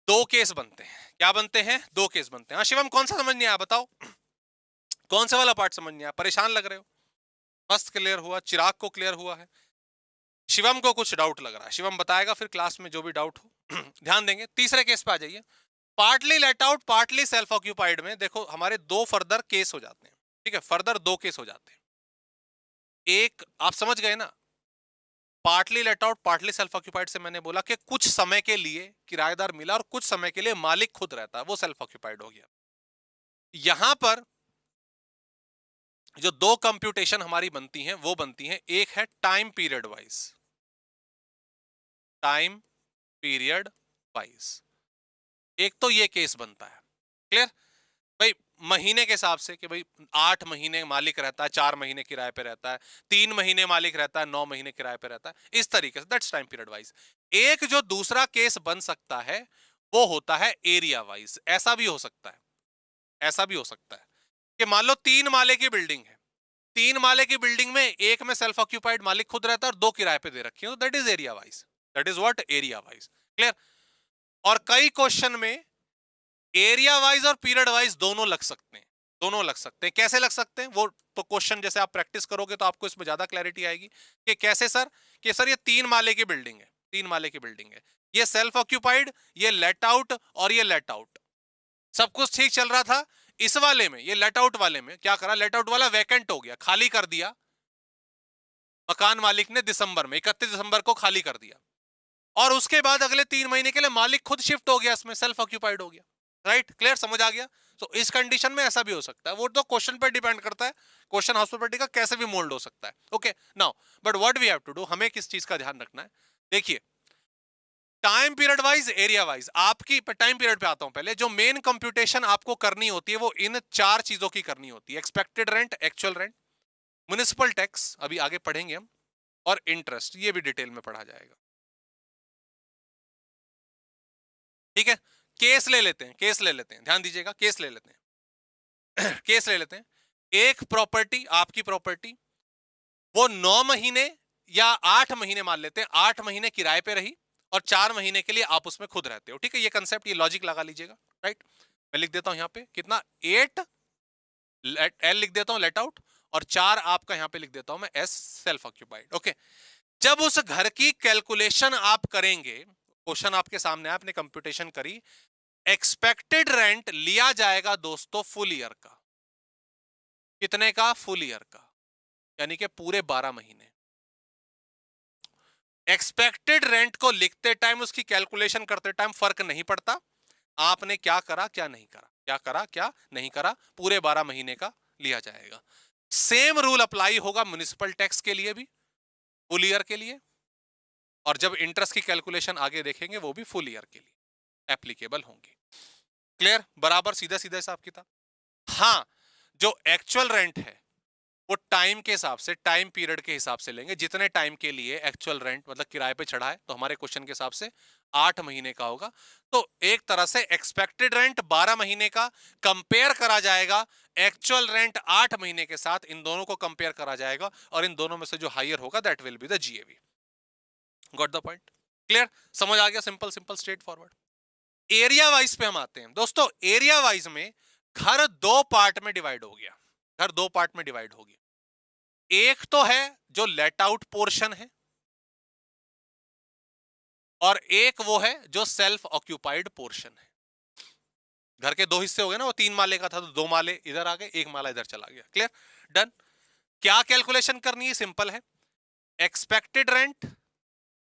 2 केस बनते हैं। क्या बनते हैं? 2 केस बनते हैं। हाँ शिवम, कौन सा समझ नहीं आया बताओ, कौन सा वाला पार्ट समझ नहीं आया? परेशान लग रहे हो? मस्त क्लियर हुआ, चिराग को क्लियर हुआ है, शिवम को कुछ डाउट लग रहा है। शिवम बताएगा फिर क्लास में जो भी डाउट हो। ध्यान देंगे। तीसरे केस पे आ जाइए। Partly let out, partly self occupied में देखो हमारे 2 फर्दर केस हो जाते हैं, ठीक है, फर्दर 2 केस हो जाते हैं। एक आप समझ गए ना, partly let out partly self occupied से मैंने बोला कि कुछ समय के लिए किराएदार मिला और कुछ समय के लिए मालिक खुद रहता है, वो सेल्फ ऑक्यूपाइड हो गया। यहां पर जो 2 कंप्यूटेशन हमारी बनती हैं वो बनती हैं, एक है time period wise, time period wise, एक तो ये केस बनता है। क्लियर भाई? महीने के हिसाब से कि भाई 8 महीने मालिक रहता है, 4 महीने किराए पे रहता है, 3 महीने मालिक रहता है, 9 महीने किराए पे रहता है, इस तरीके से, दैट्स टाइम पीरियड वाइज। एक जो दूसरा केस बन सकता है वो होता है एरिया वाइज। ऐसा भी हो सकता है, ऐसा भी हो सकता है कि मान लो 3 माले की बिल्डिंग है, 3 माले की बिल्डिंग में एक में सेल्फ ऑक्यूपाइड मालिक खुद रहता है और 2 किराए पे दे रखी है, that is area wise, that is what? Area wise. Clear? और कई क्वेश्चन में एरिया वाइज और पीरियड वाइज दोनों लग सकते हैं, दोनों लग सकते हैं। कैसे लग सकते हैं वो तो क्वेश्चन जैसे आप प्रैक्टिस करोगे तो आपको इसमें ज्यादा क्लैरिटी आएगी कि कैसे सर, कि सर ये 3 माले की बिल्डिंग है, 3 माले की बिल्डिंग है, ये सेल्फ ऑक्यूपाइड, ये लेट आउट और ये लेट आउट, सब कुछ ठीक चल रहा था। इस वाले में, ये लेट आउट वाले में क्या करा, लेट आउट वाला वैकेंट हो गया, खाली कर दिया मकान मालिक ने दिसंबर में, 31 दिसंबर को खाली कर दिया, और उसके बाद अगले 3 महीने के लिए मालिक खुद शिफ्ट हो गया, इसमें सेल्फ ऑक्यूपाइड हो गया। राइट? क्लियर? समझ आ गया? तो इस कंडीशन में ऐसा भी हो सकता है, वो तो क्वेश्चन पर डिपेंड करता है, क्वेश्चन हाउस प्रॉपर्टी का कैसे भी मोल्ड हो सकता है। Okay now, but what we have to do, हमें किस चीज का ध्यान रखना है? देखिए, time period wise, area wise, आपकी टाइम पीरियड पे आता हूं पहले। जो मेन कंप्यूटेशन आपको करनी होती है वो इन 4 चीजों की करनी होती है: expected rent, actual rent, municipal tax अभी आगे पढ़ेंगे हम, और इंटरेस्ट, ये भी डिटेल में पढ़ा जाएगा। ठीक है, केस ले लेते हैं, केस ले लेते हैं, ध्यान दीजिएगा, केस ले लेते हैं। केस ले लेते हैं। एक प्रॉपर्टी, आपकी प्रॉपर्टी, वो 9 महीने या 8 महीने मान लेते हैं, 8 महीने किराए पे रही और 4 महीने के लिए आप उसमें खुद रहते हो। ठीक है, ये कंसेप्ट, ये लॉजिक लगा लीजिएगा। राइट? मैं लिख देता हूं यहां पे कितना, 8 एल लिख देता हूं लेट आउट, और 4 आपका यहां पे लिख देता हूं मैं एस सेल्फ ऑक्यूपाइड। ओके, जब उस घर की कैलकुलेशन आप करेंगे, क्वेश्चन आपके सामने आपने कंप्यूटेशन करी, एक्सपेक्टेड रेंट लिया जाएगा दोस्तों फुल ईयर का। कितने का? फुल ईयर का, यानी कि पूरे 12 महीने। एक्सपेक्टेड रेंट को लिखते टाइम, उसकी कैलकुलेशन करते टाइम फर्क नहीं पड़ता आपने क्या करा क्या नहीं करा, क्या करा क्या नहीं करा, पूरे 12 महीने का लिया जाएगा। सेम रूल अप्लाई होगा म्युनिसिपल टैक्स के लिए भी, फुल ईयर के लिए। और जब इंटरेस्ट की कैलकुलेशन आगे देखेंगे वो भी फुल ईयर के लिए एप्लीकेबल होंगी। क्लियर, बराबर, सीधा सीधा हिसाब किताब। हाँ, जो एक्चुअल रेंट है वो टाइम के हिसाब से, टाइम पीरियड के हिसाब से लेंगे, जितने टाइम के लिए एक्चुअल रेंट मतलब किराए पे चढ़ा है, तो हमारे क्वेश्चन के हिसाब से 8 महीने का होगा। तो एक तरह से एक्सपेक्टेड रेंट 12 महीने का कंपेयर करा जाएगा एक्चुअल रेंट 8 महीने के साथ, इन दोनों को कंपेयर करा जाएगा और इन दोनों में से जो हायर होगा that will be the GAV. Got the point? Clear, समझ आ गया? Simple simple straight forward. Area wise पे हम आते हैं दोस्तों। एरिया वाइज में घर दो पार्ट में डिवाइड हो गया, घर दो पार्ट में डिवाइड हो गया। एक तो है जो लेट आउट पोर्शन है और एक वो है जो सेल्फ ऑक्यूपाइड पोर्शन है। घर के दो हिस्से हो गए ना, वो 3 माले का था तो 2 माले इधर आ गए, 1 माला इधर चला गया। Clear, done. क्या कैलकुलेशन करनी है? सिंपल है, expected rent,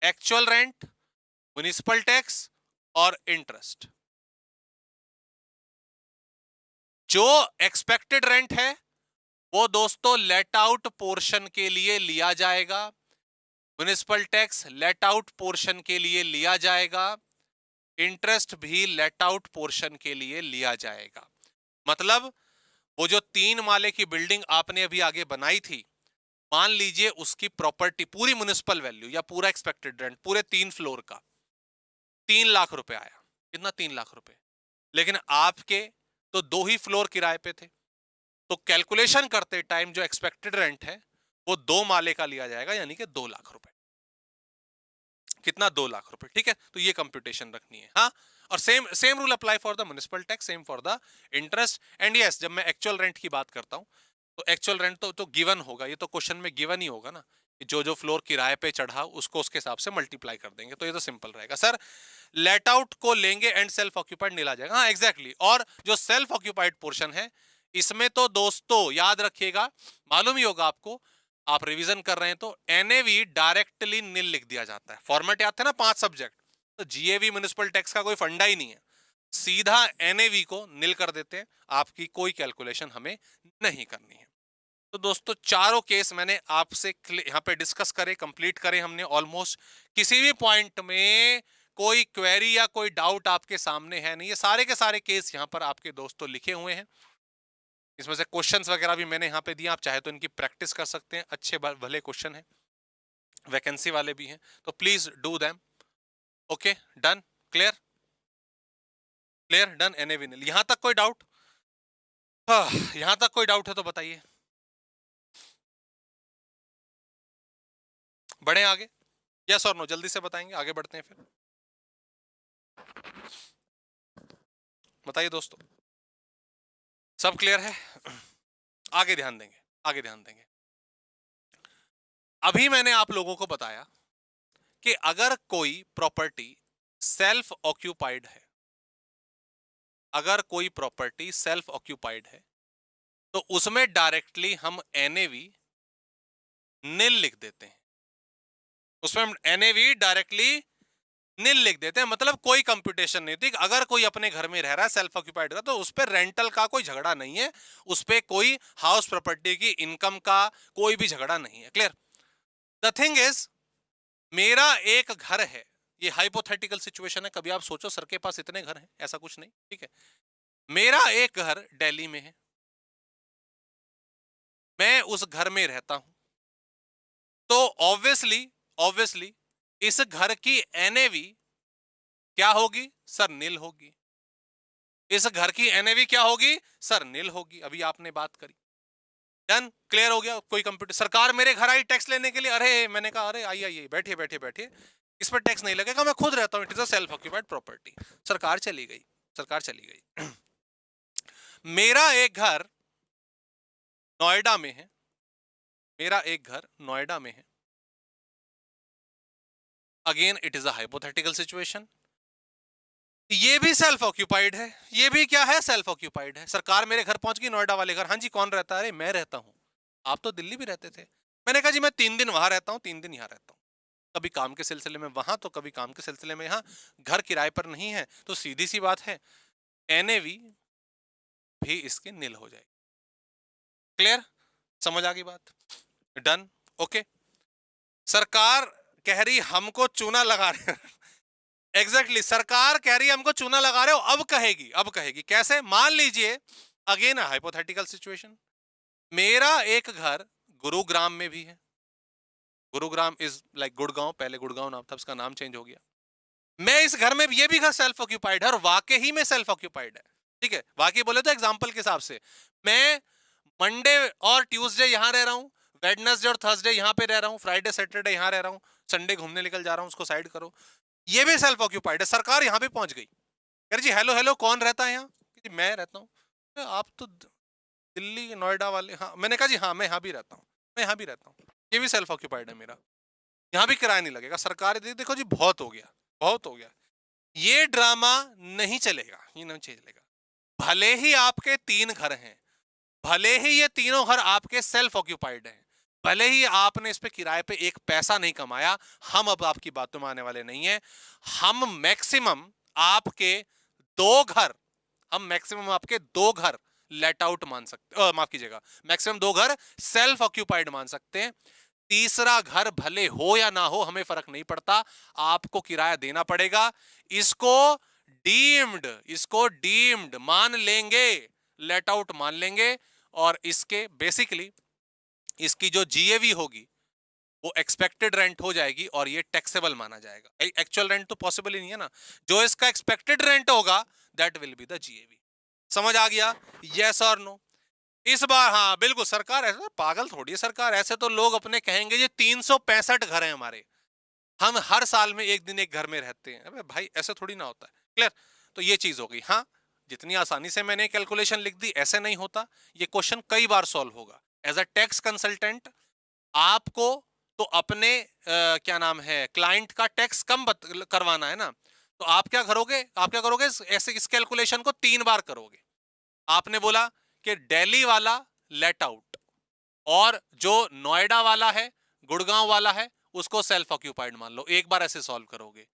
actual rent, municipal tax और इंटरेस्ट। जो एक्सपेक्टेड रेंट है वो दोस्तों लेट आउट पोर्शन के लिए लिया जाएगा, municipal tax let out portion के लिए लिया जाएगा, इंटरेस्ट भी लेट आउट पोर्शन के लिए लिया जाएगा। मतलब वो जो 3 माले की बिल्डिंग आपने अभी आगे बनाई थी, मान लीजिए उसकी प्रॉपर्टी पूरी म्युनिसिपल वैल्यू या पूरा एक्सपेक्टेड रेंट पूरे 3 फ्लोर का 3 लाख रुपए आया। कितना? 3 लाख रुपए। लेकिन आपके तो 2 ही फ्लोर किराए पे थे, तो कैलकुलेशन करते टाइम जो एक्सपेक्टेड रेंट है वो 2 माले का लिया जाएगा, यानी कि 2 लाख रुपए। कितना? 2 लाख रुपए। ठीक है, तो ये कंप्यूटेशन रखनी है। हाँ, और same same rule apply for the municipal tax, same for the interest and yes, जब मैं एक्चुअल रेंट की बात करता हूं तो एक्चुअल रेंट तो गिवन होगा, ये तो क्वेश्चन में गिवन ही होगा ना, जो जो फ्लोर किराए पे चढ़ा उसको उसके हिसाब से मल्टीप्लाई कर देंगे, तो ये तो सिंपल रहेगा। सर लेट आउट को लेंगे एंड सेल्फ ऑक्यूपाइड नहीं ला जाएगा। हाँ एग्जैक्टली, और जो सेल्फ ऑक्यूपाइड पोर्शन है इसमें तो दोस्तों याद रखिएगा, मालूम ही होगा आपको, आप रिवीजन कर रहे हैं तो एनएवी डायरेक्टली निल लिख दिया जाता है। फॉर्मेट याद थे ना 5 सब्जेक्ट, तो जीएवी म्युनिसिपल टैक्स का कोई फंडा ही नहीं है, सीधा एनएवी को निल कर देते हैं, आपकी कोई कैलकुलेशन हमें नहीं करनी है। तो दोस्तों चारों केस मैंने आपसे यहाँ पे डिस्कस करे, कंप्लीट करे हमने ऑलमोस्ट। किसी भी पॉइंट में कोई क्वेरी या कोई डाउट आपके सामने है नहीं, ये सारे के सारे केस यहाँ पर आपके दोस्तों लिखे हुए हैं। इसमें से क्वेश्चंस वगैरह भी मैंने यहाँ पे दिए, आप चाहे तो इनकी प्रैक्टिस कर सकते हैं, अच्छे भले क्वेश्चन हैं, वैकेंसी वाले भी हैं, तो please do them. Okay, done, clear, clear, done. NAV nil, यहां तक कोई डाउट? यहां तक कोई डाउट है तो बताइए। बढ़े आगे, यस और नो, जल्दी से बताएंगे, आगे बढ़ते हैं फिर। बताइए दोस्तों, सब क्लियर है? आगे ध्यान देंगे, आगे ध्यान देंगे। अभी मैंने आप लोगों को बताया कि अगर कोई प्रॉपर्टी सेल्फ ऑक्यूपाइड है, अगर कोई प्रॉपर्टी सेल्फ ऑक्यूपाइड है तो उसमें डायरेक्टली हम एनएवी निल लिख देते हैं, उसमें हम एनएवी डायरेक्टली निल लिख देते हैं, मतलब कोई कंप्यूटेशन नहीं होती। अगर कोई अपने घर में रह रहा है सेल्फ ऑक्यूपाइड का तो उस पर रेंटल का कोई झगड़ा नहीं है, उस पर कोई हाउस प्रॉपर्टी की इनकम का कोई भी झगड़ा नहीं है। क्लियर? द थिंग इज, मेरा एक घर है, ये हाइपोथेटिकल सिचुएशन है, कभी आप सोचो सर के पास इतने घर हैं, ऐसा कुछ नहीं, ठीक है। मेरा एक घर दिल्ली में है, मैं उस घर में रहता हूं, तो ऑब्वियसली ऑब्वियसली इस घर की एनएवी क्या होगी सर? नील होगी। इस घर की एनएवी क्या होगी सर? नील होगी। अभी आपने बात करी, डन, क्लियर हो गया। कोई कंप्यूटर, सरकार मेरे घर आई टैक्स लेने के लिए, अरे मैंने कहा अरे आइए आइए बैठिए बैठिए बैठिए, इस पर टैक्स नहीं लगेगा, मैं खुद रहता हूं, it is a self occupied property. सरकार चली गई, सरकार चली गई। मेरा एक घर नोएडा में है, मेरा एक घर नोएडा में है, again it is a hypothetical situation, ये भी सेल्फ ऑक्यूपाइड है, ये भी क्या है? सेल्फ ऑक्यूपाइड है। सरकार मेरे घर पहुंच गई, नोएडा वाले घर, हाँ जी कौन रहता है? अरे मैं रहता हूं, आप तो दिल्ली भी रहते थे। मैंने कहा जी मैं 3 दिन वहां रहता हूं, 3 दिन यहां रहता हूं, कभी काम के सिलसिले में वहां तो कभी काम के सिलसिले में यहाँ, घर किराए पर नहीं है, तो सीधी सी बात है एनएवी भी इसके नील हो जाएगी। क्लियर? समझ आ गई बात? Done, okay. सरकार कह रही हमको चूना लगा रहे एग्जैक्टली सरकार कह रही है हमको चूना लगा रहे हो, अब कहेगी कैसे? मान लीजिए अगेन हाइपोथेटिकल सिचुएशन, मेरा एक घर गुरुग्राम में भी है। गुरुग्राम इज लाइक गुड़गांव, पहले गुड़गांव नाम था, उसका नाम चेंज हो गया। मैं इस घर में, ये भी घर सेल्फ ऑक्यूपाइड है और वाकई ही में सेल्फ ऑक्यूपाइड है, ठीक है, वाकई बोले तो एग्जांपल के हिसाब से मैं मंडे और ट्यूसडे यहां रह रहा हूं, वेडनेसडे और थर्सडे यहां पे रह रहा हूं, फ्राइडे सैटरडे यहां रह रहा हूं, संडे घूमने निकल जा रहा हूं, उसको साइड करो। ये भी सेल्फ ऑक्यूपाइड है, सरकार यहां पे पहुंच गई, कह रही जी हेलो हेलो कौन रहता है यहाँ? मैं रहता हूँ। आप तो दिल्ली नोएडा वाले, हाँ। मैंने कहा जी हाँ मैं यहाँ भी रहता हूँ, मैं यहाँ भी रहता हूँ, ये भी सेल्फ ऑक्यूपाइड है मेरा, यहाँ भी किराया नहीं लगेगा। सरकार देखो जी बहुत हो गया, बहुत हो गया, ये ड्रामा नहीं चलेगा, ये नहीं चलेगा। भले ही आपके 3 घर हैं, भले ही ये तीनों घर आपके सेल्फ ऑक्यूपाइड हैं, भले ही आपने इस पे किराए पे एक पैसा नहीं कमाया, हम अब आपकी बातों में आने वाले नहीं है। हम मैक्सिमम आपके 2 घर, हम मैक्सिमम आपके 2 घर लेट आउट मान सकते, माफ कीजिएगा, मैक्सिमम 2 घर सेल्फ ऑक्यूपाइड मान सकते हैं। तीसरा घर भले हो या ना हो हमें फर्क नहीं पड़ता, आपको किराया देना पड़ेगा। इसको डीम्ड मान लेंगे, लेट आउट मान लेंगे, और इसके बेसिकली इसकी जो जीएवी होगी वो एक्सपेक्टेड रेंट हो जाएगी और ये टैक्सेबल माना जाएगा। एक्चुअल रेंट तो पॉसिबल ही नहीं है ना, जो इसका एक्सपेक्टेड रेंट होगा that will be the GAV. समझ आ गया? यस और नो? इस बार हाँ बिल्कुल, सरकार ऐसा पागल थोड़ी है सरकार, ऐसे तो लोग अपने कहेंगे ये 365 घर हैं हमारे, हम हर साल में एक दिन एक घर में रहते हैं। अबे भाई ऐसे थोड़ी ना होता है। क्लियर? तो ये चीज हो गई। हाँ, जितनी आसानी से मैंने कैलकुलेशन लिख दी ऐसे नहीं होता, ये क्वेश्चन कई बार सॉल्व होगा। एज अ टैक्स कंसल्टेंट आपको तो अपने क्या नाम है क्लाइंट का टैक्स कम करवाना है ना, तो आप क्या करोगे, ऐसे इस कैलकुलेशन को 3 बार करोगे। आपने बोला कि दिल्ली वाला लेट आउट, और जो नोएडा वाला है, गुड़गांव वाला है, उसको सेल्फ ऑक्यूपाइड मान लो। एक बार ऐसे सॉल्व करोगे,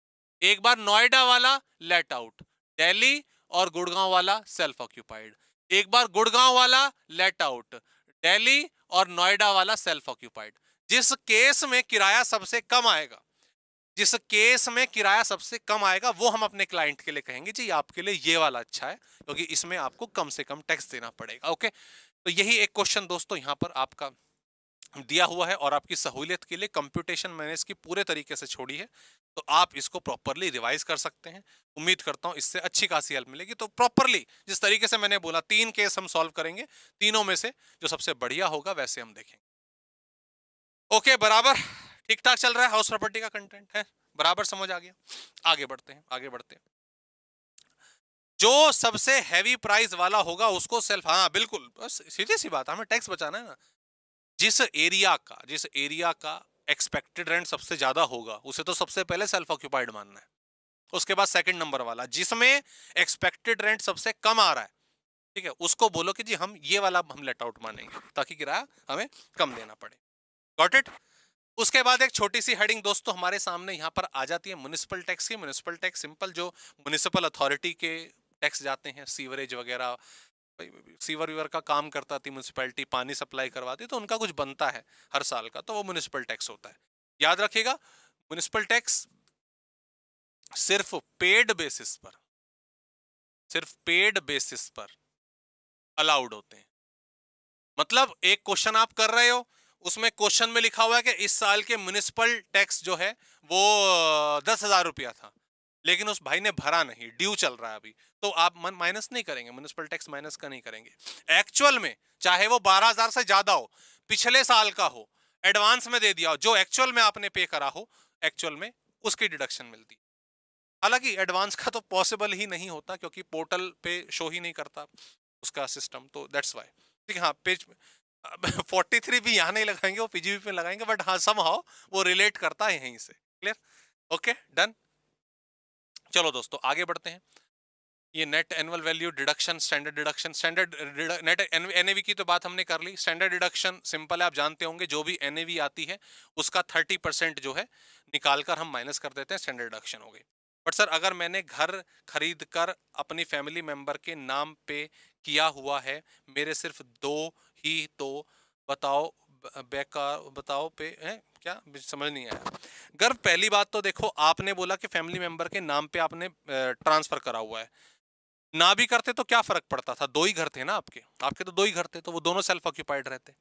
एक बार नोएडा वाला लेट आउट, दिल्ली और गुड़गांव वाला सेल्फ ऑक्यूपाइड, एक बार गुड़गांव वाला लेट आउट, दिल्ली और नोएडा वाला सेल्फ ऑक्यूपाइड। जिस केस में किराया सबसे कम आएगा, जिस केस में किराया सबसे कम आएगा वो हम अपने क्लाइंट के लिए कहेंगे जी आपके लिए ये वाला अच्छा है, क्योंकि इसमें आपको कम से कम टैक्स देना पड़ेगा। ओके, तो यही एक क्वेश्चन दोस्तों यहां पर आपका दिया हुआ है, और आपकी सहूलियत के लिए कंप्यूटेशन मैंने इसकी पूरे तरीके से छोड़ी है, तो आप इसको प्रॉपरली रिवाइज कर सकते हैं। उम्मीद करता हूं इससे अच्छी खासी हेल्प मिलेगी। तो प्रॉपरली जिस तरीके से मैंने बोला 3 केस हम सॉल्व करेंगे, तीनों में से जो सबसे बढ़िया होगा वैसे हम देखेंगे। ओके, बराबर ठीक ठाक चल रहा है, हाउस प्रॉपर्टी का कंटेंट है, बराबर समझ आ गया? आगे बढ़ते हैं, आगे बढ़ते हैं। जो सबसे हैवी प्राइस वाला होगा उसको सेल्फ, हाँ बिल्कुल, बस सीधी सी बात, हमें टैक्स बचाना है ना। जिस एरिया का एक्सपेक्टेड रेंट सबसे ज्यादा होगा उसे तो सबसे पहले सेल्फ ऑक्यूपाइड मानना है। उसके बाद सेकंड नंबर वाला जिसमें एक्सपेक्टेड रेंट सबसे कम आ रहा है, ठीक है, उसको बोलो कि जी हम ये वाला हम लेट आउट मानेंगे ताकि किराया हमें कम देना पड़े। Got it? उसके बाद एक छोटी सी हेडिंग दोस्तों हमारे सामने यहाँ पर आ जाती है म्युनिसिपल टैक्स की। म्युनिसिपल टैक्स सिंपल, जो म्युनिसिपल अथॉरिटी के टैक्स जाते हैं, सीवरेज वगैरह, सीवर वीवर का काम करता थी म्युनिसिपैलिटी, पानी सप्लाई करवाती, तो उनका कुछ बनता है हर साल का, तो वो म्युनिसिपल टैक्स होता है। याद रखिएगा, म्युनिसिपल टैक्स सिर्फ पेड बेसिस पर, सिर्फ पेड बेसिस पर अलाउड होते हैं। मतलब एक क्वेश्चन आप कर रहे हो, उसमें क्वेश्चन में लिखा हुआ है कि इस साल के म्युनिसिपल टैक्स जो है वो 10,000 रुपया था, लेकिन उस भाई ने भरा नहीं, ड्यू चल रहा है अभी, तो आप माइनस नहीं करेंगे, म्युनिसिपल टैक्स माइनस का नहीं करेंगे। एक्चुअल में चाहे वो 12,000 से ज्यादा हो, पिछले साल का हो, एडवांस में दे दिया हो, जो एक्चुअल में आपने पे करा हो, एक्चुअल में उसकी डिडक्शन मिलती। हालांकि एडवांस का तो पॉसिबल ही नहीं होता क्योंकि पोर्टल पे शो ही नहीं करता उसका सिस्टम, तो दैट्स वाई। ठीक है, हाँ पेज 43 भी यहाँ नहीं लगाएंगे, वो पीजीबी पे लगाएंगे, बट हाँ समहाउ वो रिलेट करता है यहीं से। क्लियर? Okay, done. चलो दोस्तों आगे बढ़ते हैं। ये net annual value deduction, standard deduction, standard net NAV की तो बात हमने कर ली। स्टैंडर्ड डिडक्शन सिंपल है, आप जानते होंगे, जो भी एनएवी आती है उसका 30% जो है निकालकर हम माइनस कर देते हैं, स्टैंडर्ड डिडक्शन हो गई। बट सर अगर मैंने घर खरीद कर अपनी फैमिली मेंबर के नाम पे किया हुआ है, मेरे सिर्फ 2 ही, तो बताओ बेकार बताओ पे है क्या, समझ नहीं आया। गर्व, पहली बात तो देखो, आपने बोला कि फैमिली मेंबर के नाम पे आपने ट्रांसफर करा हुआ है। ना भी करते तो क्या फर्क पड़ता था, दो ही घर थे ना आपके, आपके तो दो ही घर थे, तो वो दोनों सेल्फ ऑक्यूपाइड रहते।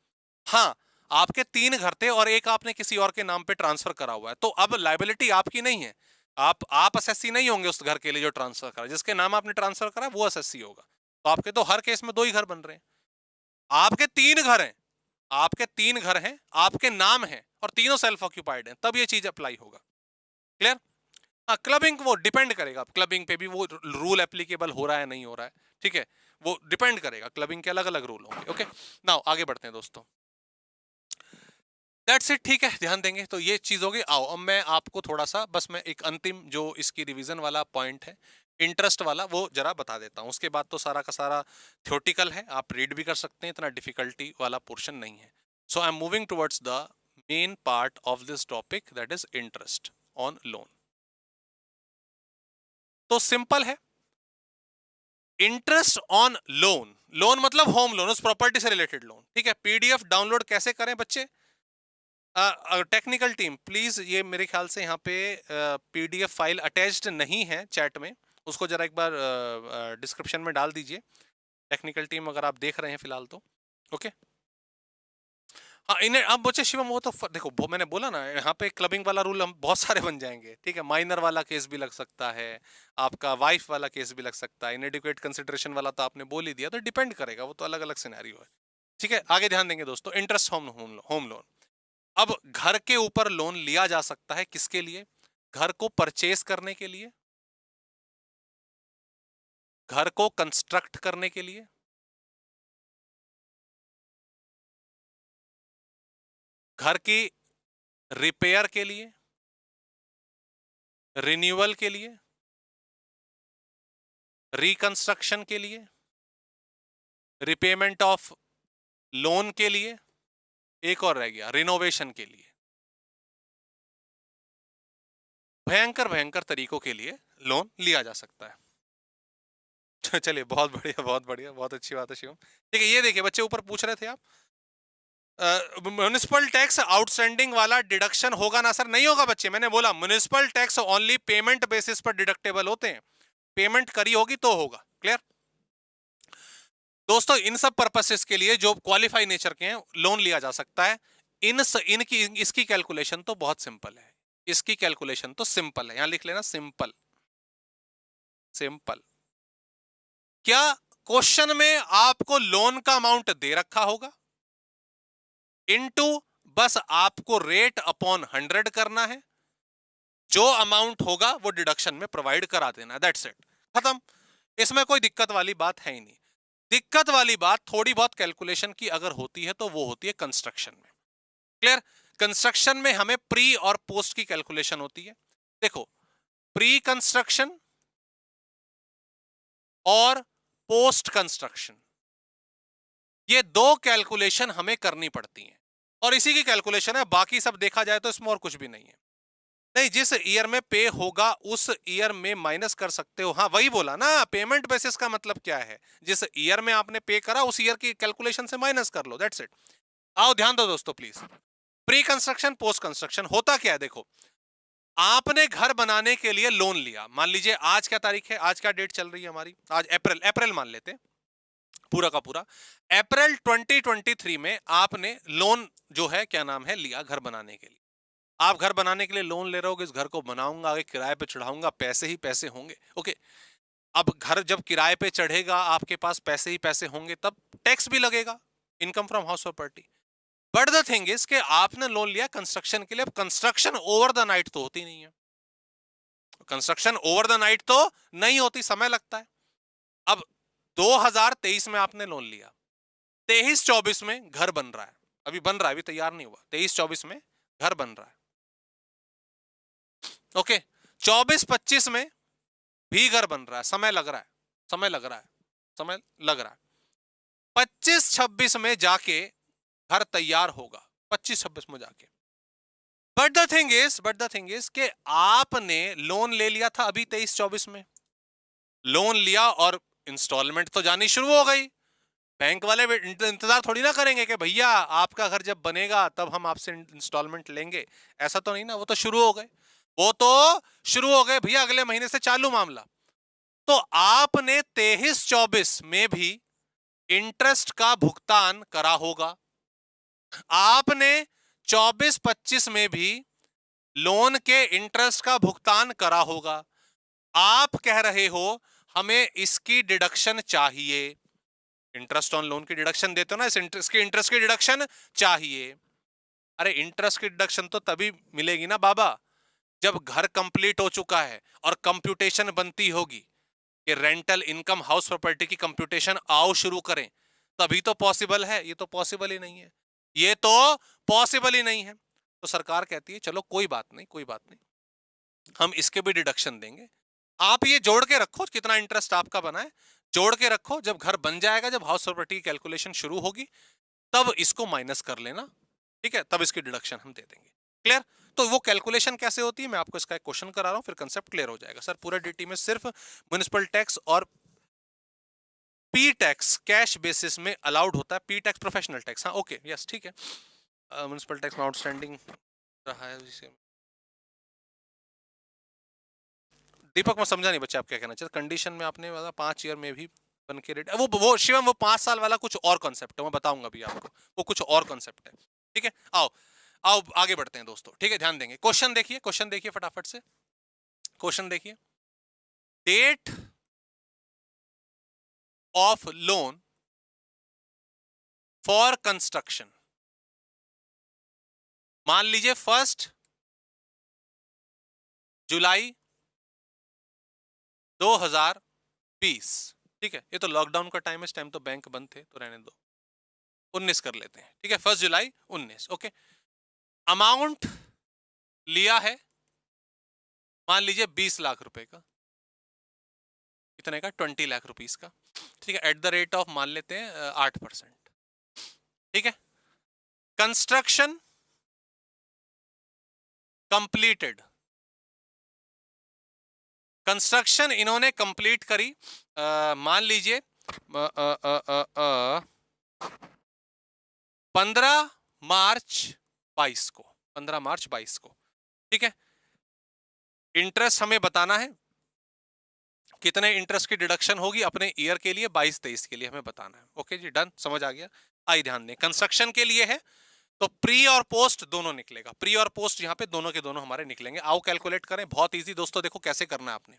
हाँ, आपके तीन घर थे और एक आपने किसी और के नाम पे ट्रांसफर करा हुआ है, तो अब लाइबिलिटी आपकी नहीं है। आप असेसी नहीं होंगे उस घर के लिए जो ट्रांसफर करा, जिसके नाम आपने ट्रांसफर करा वो असेसी होगा। तो आपके तो हर केस में दो ही घर बन रहे हैं। आपके तीन घर हैं, आपके तीन घर हैं, आपके नाम हैं और तीनों सेल्फ ऑक्यूपाइड हैं, तब ये चीज अप्लाई होगा। क्लियर? हाँ, क्लबिंग वो डिपेंड करेगा, क्लबिंग पे भी वो रूल एप्लीकेबल हो रहा है नहीं हो रहा है, ठीक है, वो डिपेंड करेगा, क्लबिंग के अलग अलग रूल होंगे। ओके, नाउ आगे बढ़ते हैं दोस्तों। दैट्स इट, ठीक है, ध्यान देंगे तो ये चीज होगी। आओ अब मैं आपको थोड़ा सा, बस मैं एक अंतिम जो इसकी रिवीजन वाला पॉइंट है, इंटरेस्ट वाला, वो जरा बता देता हूँ। उसके बाद तो सारा का सारा थ्योरेटिकल है, आप रीड भी कर सकते हैं, इतना डिफिकल्टी वाला पोर्शन नहीं है। So I am moving towards the main part of this topic, that is interest on loan. तो सिंपल है, इंटरेस्ट ऑन लोन, लोन मतलब होम लोन, उस प्रॉपर्टी से रिलेटेड लोन, ठीक है। पीडीएफ डाउनलोड कैसे करें बच्चे? टेक्निकल टीम प्लीज, ये मेरे ख्याल से यहाँ पे पीडीएफ फाइल अटैच्ड नहीं है चैट में, उसको जरा एक बार डिस्क्रिप्शन में डाल दीजिए, टेक्निकल टीम अगर आप देख रहे हैं फिलहाल तो। ओके, हाँ, इन्हें अब बच्चे शिवम, वो तो देखो मैंने बोला ना, यहाँ पे क्लबिंग वाला रूल हम बहुत सारे बन जाएंगे, ठीक है। माइनर वाला केस भी लग सकता है, आपका वाइफ वाला केस भी लग सकता है, इनएडिक्वेट कंसिडरेशन वाला तो आपने बोल ही दिया, तो डिपेंड करेगा, वो तो अलग अलग सिनेरियो है, ठीक है। आगे ध्यान देंगे दोस्तों, इंटरेस्ट होम होम लोन। अब घर के ऊपर लोन लिया जा सकता है, किसके लिए? घर को परचेस करने के लिए, घर को कंस्ट्रक्ट करने के लिए, घर की रिपेयर के लिए, रिन्यूअल के लिए, रिकंस्ट्रक्शन के लिए, रिपेमेंट ऑफ लोन के लिए, एक और रह गया रिनोवेशन के लिए। भयंकर भयंकर तरीकों के लिए लोन लिया जा सकता है। चलिए, बहुत बढ़िया बहुत बढ़िया, बहुत अच्छी बात है शिवम। ठीक है, ये देखिए बच्चे, ऊपर पूछ रहे थे आप, म्युनिसिपल टैक्स आउटस्टैंडिंग वाला डिडक्शन होगा ना? सर नहीं होगा बच्चे, मैंने बोला municipal tax only payment basis पर डिडक्टेबल होते हैं, पेमेंट करी होगी तो होगा। क्लियर दोस्तों? इन सब पर्पसेस के लिए जो क्वालिफाई नेचर के हैं लोन लिया जा सकता है। इनकी इसकी कैलकुलेशन तो बहुत सिंपल है, इसकी कैलकुलेशन तो सिंपल है, यहां लिख लेना सिंपल। सिंपल क्या? क्वेश्चन में आपको लोन का अमाउंट दे रखा होगा, इनटू बस आपको रेट अपॉन 100 करना है, जो अमाउंट होगा वो डिडक्शन में प्रोवाइड करा देना, दैट्स इट, खत्म। इसमें कोई दिक्कत वाली बात है ही नहीं। दिक्कत वाली बात थोड़ी बहुत कैलकुलेशन की अगर होती है तो वो होती है कंस्ट्रक्शन में। क्लियर? कंस्ट्रक्शन में हमें प्री और पोस्ट की कैलकुलेशन होती है। देखो, प्री कंस्ट्रक्शन और पोस्ट कंस्ट्रक्शन, ये दो कैलकुलेशन हमें करनी पड़ती हैं, और इसी की कैलकुलेशन है, बाकी सब देखा जाए तो इसमें और कुछ भी नहीं है। नहीं, जिस ईयर में पे होगा उस ईयर में माइनस कर सकते हो। हाँ, वही बोला ना, पेमेंट बेसिस का मतलब क्या है, जिस ईयर में आपने पे करा उस ईयर की कैलकुलेशन से माइनस कर लो, दैट्स इट। आओ ध्यान दो दोस्तों please, pre construction post construction होता क्या है। देखो, आपने घर बनाने के लिए लोन लिया, मान लीजिए आज क्या तारीख है, आज क्या डेट चल रही है हमारी, आज अप्रैल मान लेते हैं, पूरा का पूरा अप्रैल 2023 में आपने लोन जो है क्या नाम है लिया घर बनाने के लिए। आप घर बनाने के लिए लोन ले रहे हो, इस घर को बनाऊंगा, आगे किराए पे चढ़ाऊंगा, पैसे ही पैसे होंगे। ओके, अब घर जब किराए पे चढ़ेगा, आपके पास पैसे ही पैसे होंगे, तब टैक्स भी लगेगा, income from house property. But the thing is कि आपने लोन लिया कंस्ट्रक्शन के लिए। अब कंस्ट्रक्शन ओवर द नाइट तो होती नहीं है, कंस्ट्रक्शन ओवर द नाइट तो नहीं होती, समय लगता है। अब 2023 में आपने लोन लिया, 23-24 में घर बन रहा है, अभी बन रहा है, अभी तैयार नहीं हुआ, 23-24 में घर बन रहा है। ओके, 24-25 में भी घर बन रहा है, समय लग रहा है, समय लग रहा है, समय लग रहा है। 25-26 में जाके घर तैयार होगा, 25-26 में जाके। बट द थिंग इज कि आपने लोन ले लिया था अभी 23-24 में, लोन लिया और इंस्टॉलमेंट तो जानी शुरू हो गई, बैंक वाले इंतजार थोड़ी ना करेंगे कि भैया आपका घर जब बनेगा तब हम आपसे इंस्टॉलमेंट लेंगे, ऐसा तो नहीं ना। वो तो शुरू हो गए, वो तो शुरू हो गए भैया, अगले महीने से चालू मामला। तो आपने 23-24 में भी इंटरेस्ट का भुगतान करा होगा, आपने 24-25 में भी लोन के इंटरेस्ट का भुगतान करा होगा। आप कह रहे हो हमें इसकी डिडक्शन चाहिए, इंटरेस्ट ऑन लोन की डिडक्शन देते हो ना, इस इंटरेस्ट की डिडक्शन चाहिए। अरे इंटरेस्ट की डिडक्शन तो तभी मिलेगी ना बाबा, जब घर कंप्लीट हो चुका है और कंप्यूटेशन बनती होगी कि रेंटल इनकम हाउस प्रॉपर्टी की कंप्यूटेशन आओ शुरू करें, तभी तो पॉसिबल है। ये तो पॉसिबल ही नहीं है, ये तो पॉसिबल ही नहीं है। तो सरकार कहती है चलो कोई बात नहीं, कोई बात नहीं, हम इसके भी डिडक्शन देंगे। आप ये जोड़ के रखो कितना इंटरेस्ट आपका बना है, जोड़ के रखो, जब घर बन जाएगा, जब हाउस प्रॉपर्टी की कैलकुलेशन शुरू होगी, तब इसको माइनस कर लेना, ठीक है, तब इसकी डिडक्शन हम दे देंगे। क्लियर? तो वो कैलकुलेशन कैसे होती है मैं आपको इसका एक क्वेश्चन करा रहा हूं, फिर कंसेप्ट क्लियर हो जाएगा। सर पूरे डीटी में सिर्फ म्युनिसिपल टैक्स और पी टैक्स कैश बेसिस में अलाउड होता है, पी टैक्स प्रोफेशनल टैक्स। हाँ ओके, यस ठीक है। म्युनिसिपल टैक्स में आउटस्टैंडिंग रहा है जिसे दीपक, मैं समझा नहीं बच्चे आप क्या कहना चाहते। कंडीशन में आपने 5 ईयर में भी बन के रेट, वो शिवम वो 5 साल वाला कुछ और कॉन्सेप्ट है, मैं बताऊंगा अभी आपको, वो कुछ और कॉन्सेप्ट है। ठीक है, आओ आओ आगे बढ़ते हैं दोस्तों। ठीक है, ध्यान देंगे। क्वेश्चन देखिए, क्वेश्चन देखिए फटाफट से, क्वेश्चन देखिए। Date of loan for construction, मान लीजिए 1 जुलाई 2020। ठीक है, ये तो लॉकडाउन का टाइम है, इस टाइम तो बैंक बंद थे, तो रहने दो, 19 कर लेते हैं। ठीक है, 1 जुलाई 19। ओके, अमाउंट लिया है मान लीजिए 20 लाख रुपए का, कितने का, 20 लाख रुपीस का। ठीक है, एट द रेट ऑफ मान लेते हैं 8%। ठीक है, कंस्ट्रक्शन कंप्लीटेड, कंस्ट्रक्शन इन्होंने कंप्लीट करी मान लीजिए 15 मार्च 22 को, 15 मार्च 22 को। ठीक है, इंटरेस्ट हमें बताना है, कितने इंटरेस्ट की डिडक्शन होगी अपने ईयर के लिए, 22-23 के लिए हमें बताना है। ओके जी, डन, समझ आ गया। आई ध्यान दें, कंस्ट्रक्शन के लिए है तो प्री और पोस्ट दोनों निकलेगा, प्री और पोस्ट यहाँ पे दोनों के दोनों हमारे निकलेंगे। आओ कैलकुलेट करें, बहुत इजी दोस्तों, देखो कैसे करना है आपने।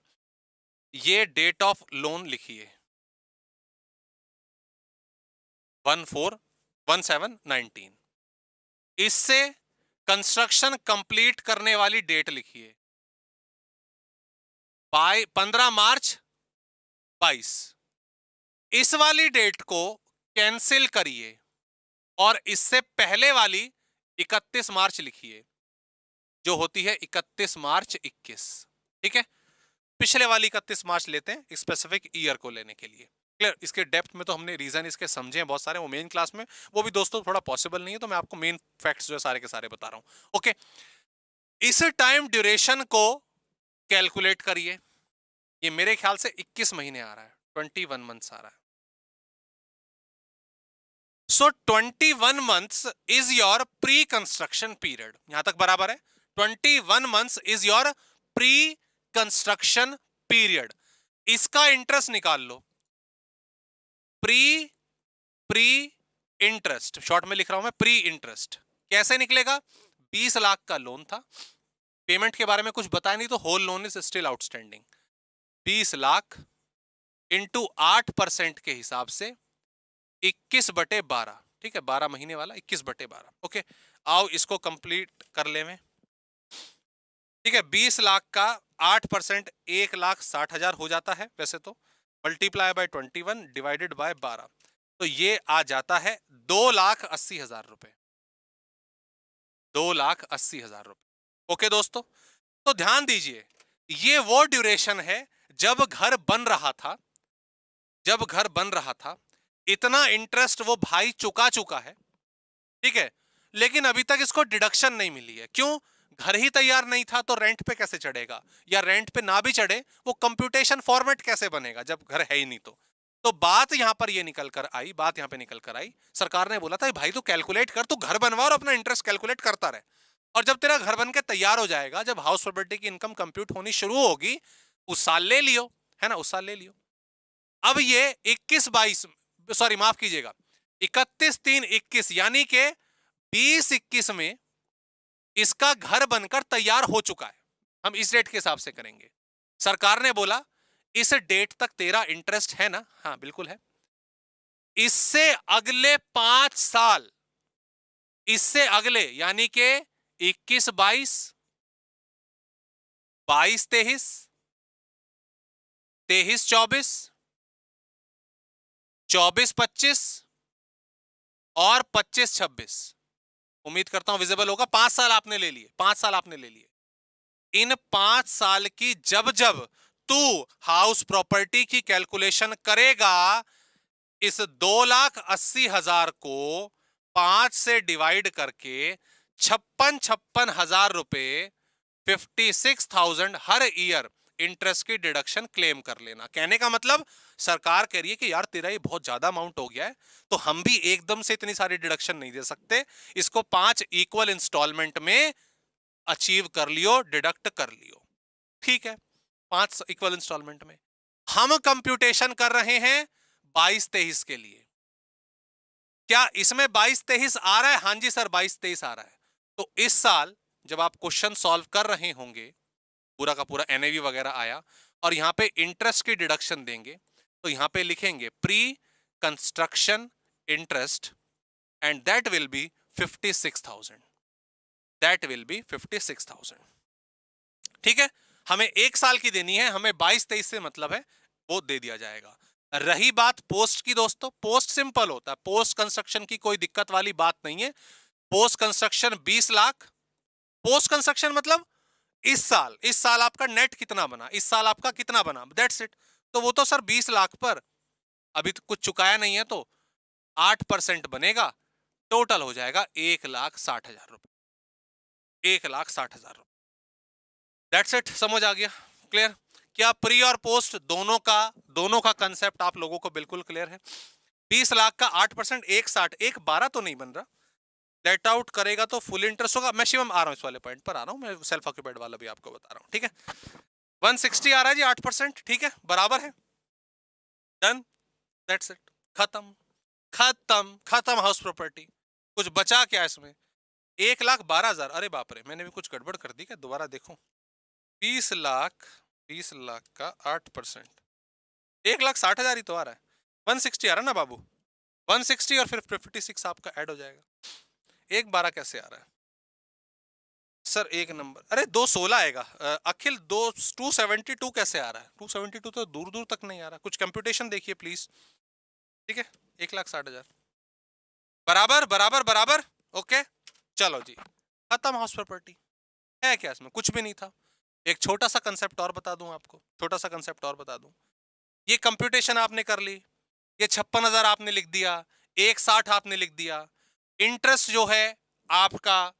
ये डेट ऑफ लोन लिखिए 14/17/19, इससे कंस्ट्रक्शन कंप्लीट करने वाली डेट लिखिए 15 मार्च 22। इस वाली डेट को कैंसिल करिए और इससे पहले वाली 31 मार्च लिखिए, जो होती है 31 मार्च 21। ठीक है, पिछले वाली 31 मार्च लेते हैं स्पेसिफिक ईयर को लेने के लिए। क्लियर? इसके डेप्थ में तो हमने रीजन इसके समझे हैं बहुत सारे, वो मेन क्लास में, वो भी दोस्तों थोड़ा पॉसिबल नहीं है, तो मैं आपको मेन फैक्ट्स जो है सारे के सारे बता रहा हूं। ओके, इस टाइम ड्यूरेशन को कैलकुलेट करिए, ये मेरे ख्याल से 21 महीने आ रहा है, 21 मंथ्स आ रहा है। सो 21 months is your pre construction period, यहां तक बराबर है। 21 months is your pre construction period, इसका इंटरेस्ट निकाल लो, प्री प्री इंटरेस्ट, शॉर्ट में लिख रहा हूं मैं, प्री इंटरेस्ट कैसे निकलेगा। 20 लाख का लोन था, पेमेंट के बारे में कुछ बताया नहीं, तो whole loan is still outstanding. 20 lakh into 8% के हिसाब से 21/12। ठीक है, 12 महीने वाला 21/12। ओके, आओ इसको कंप्लीट कर ले में। ठीक है, 20 लाख का 8% 1,60,000 हो जाता है वैसे तो, मल्टीप्लाई बाय 21 डिवाइडेड बाय 12, तो ये आ जाता है 2,80,000 रुपए, 2,80,000 रुपए। ओके दोस्तों, तो ध्यान दीजिए, ये वो ड्यूरेशन है जब घर बन रहा था, जब घर बन रहा था इतना इंटरेस्ट वो भाई चुका है। ठीक है, लेकिन अभी तक इसको डिडक्शन नहीं मिली है, क्यों? घर ही तैयार नहीं था, तो रेंट पे कैसे चढ़ेगा, या रेंट पे ना भी चढ़े वो कंप्यूटेशन फॉर्मेट कैसे बनेगा जब घर है ही नहीं। तो तो बात यहां पर ये निकल कर आई, बात यहां पे निकल कर आई, सरकार ने बोला था भाई तू कैलकुलेट कर, तू घर बनवा और अपना इंटरेस्ट कैलकुलेट करता रहे, और जब तेरा घर बन के तैयार हो जाएगा, जब हाउस प्रॉपर्टी की इनकम कंप्यूट होनी शुरू होगी, उस साल ले लियो, है ना, उस साल ले लियो। अब ये 21-22, सॉरी माफ कीजिएगा, 31-3-21 यानी के 20-21 में इसका घर बनकर तैयार हो चुका है। हम इस डेट के हिसाब से करेंगे। सरकार ने बोला इस डेट तक तेरा इंटरेस्ट है ना? हाँ बिल्कुल है। इससे अगले 5 साल, इससे अगले यानी के 21-22, 22-23, 23-24, 24-25 और 25-26, उम्मीद करता हूं विजिबल होगा। 5 साल आपने ले लिए, 5 साल आपने ले लिए। इन 5 साल की जब जब तू हाउस प्रॉपर्टी की कैलकुलेशन करेगा, इस 2,80,000 को 5 से डिवाइड करके 56,000 रुपए, 56,000 हर ईयर इंटरेस्ट की डिडक्शन क्लेम कर लेना। कहने का मतलब सरकार कह रही है कि यार तेरा ये बहुत ज्यादा अमाउंट हो गया है, तो हम भी एकदम से इतनी सारी डिडक्शन नहीं दे सकते, इसको 5 इक्वल इंस्टॉलमेंट में अचीव कर लियो, डिडक्ट कर लियो। ठीक है, 5 इक्वल इंस्टॉलमेंट में। हम कंप्यूटेशन कर रहे हैं 22-23 के लिए। क्या इसमें 22-23 आ रहा है? हां जी सर 22-23 आ रहा है। तो इस साल जब आप क्वेश्चन सॉल्व कर रहे होंगे, पूरा का पूरा एनएवी वगैरह आया और यहां पे इंटरेस्ट की डिडक्शन देंगे, तो यहां पे लिखेंगे pre construction interest and that will be 56,000, that will be 56,000। ठीक है, हमें 1 साल की देनी है, हमें 22-23 से मतलब है, वो दे दिया जाएगा। रही बात पोस्ट की दोस्तों, पोस्ट सिंपल होता है, पोस्ट कंस्ट्रक्शन की कोई दिक्कत वाली बात नहीं है। Post construction 20 lakh, post construction मतलब इस साल आपका नेट कितना बना, इस साल आपका कितना बना, दैट्स इट। तो वो तो सर 20 लाख पर अभी तो कुछ चुकाया नहीं है, तो 8% बनेगा, टोटल हो जाएगा 1,60,000 रुपए, 1,60,000 रुपए। दैट्स इट, समझ आ गया, क्लियर? क्या प्री और पोस्ट दोनों का कंसेप्ट आप लोगों को बिल्कुल क्लियर है? 20 लाख का 8%, 1,60, 1,12 तो नहीं बन रहा, लेट आउट करेगा तो फुल इंटरेस्ट होगा। मैं शिवम आ रहा हूं, इस वाले पॉइंट पर आ रहा हूं, मैं सेल्फ ऑक्यूपाइड वाला भी आपको बता रहा हूं। ठीक है, 160 आ रहा है जी 8%, ठीक है, बराबर है, डन, दैट्स इट, खत्म खत्म खत्म हाउस प्रॉपर्टी। कुछ बचा क्या इसमें? 1,12,000, अरे बाप रे, मैंने भी कुछ गड़बड़ कर दी क्या? दोबारा देखो, 20 लाख का 8%, 1,60,000 ही तो आ रहा है। 160 आ रहा है ना बाबू, 160 और फिर 56 आपका ऐड हो जाएगा। 1,12 कैसे आ रहा है सर? एक नंबर, अरे 216 आएगा। अखिल 272 कैसे आ रहा है? 272 तो दूर दूर तक नहीं आ रहा, कुछ कंप्यूटेशन देखिए प्लीज। ठीक है, 1,60,000 बराबर बराबर बराबर, ओके, चलो जी, खत्म हाउस प्रॉपर्टी। है क्या इसमें? कुछ भी नहीं था। एक छोटा सा कंसेप्ट और बता दूं आपको, छोटा सा कंसेप्ट और बता दूं। ये कंप्यूटेशन आपने कर ली, ये 56,000 आपने लिख दिया, 1,60 आपने लिख दिया, इंटरेस्ट जो है आपका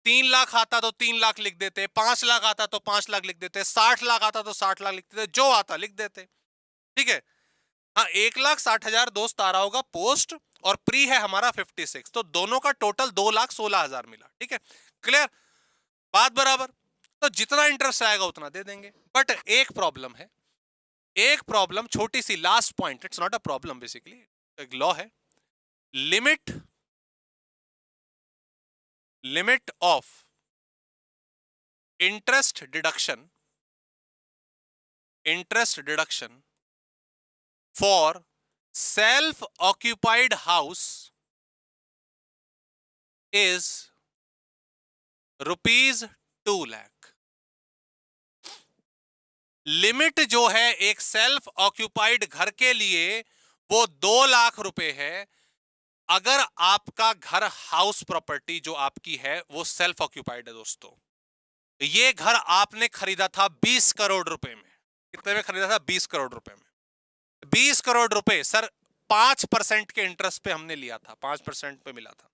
3 लाख आता तो 3 लाख लिख देते, 5 लाख आता तो 5 लाख लिख देते, 60 लाख आता तो 60 लाख लिख देते, जो आता लिख देते। ठीक है, हाँ 1,60,000 दोस्त आ रहा होगा पोस्ट, और प्री है हमारा 56, तो दोनों का टोटल 2,16,000 मिला। ठीक है, क्लियर, बात बराबर। तो जितना इंटरेस्ट आएगा उतना दे देंगे, बट एक प्रॉब्लम है, एक प्रॉब्लम छोटी सी, last point, it's not a problem, basically एक लॉ है, limit of interest deduction for self occupied house is ₹2 lakh. Limit जो है एक सेल्फ ऑक्यूपाइड घर के लिए वो 2 लाख रुपए है, अगर आपका घर हाउस प्रॉपर्टी जो आपकी है वो सेल्फ ऑक्यूपाइड है। दोस्तों, ये घर आपने खरीदा था 20 करोड़ रुपए में। कितने में खरीदा था? 20 करोड़ रुपए में। 20 करोड़ रुपए सर 5% के इंटरेस्ट पे हमने लिया था, 5% पे मिला था,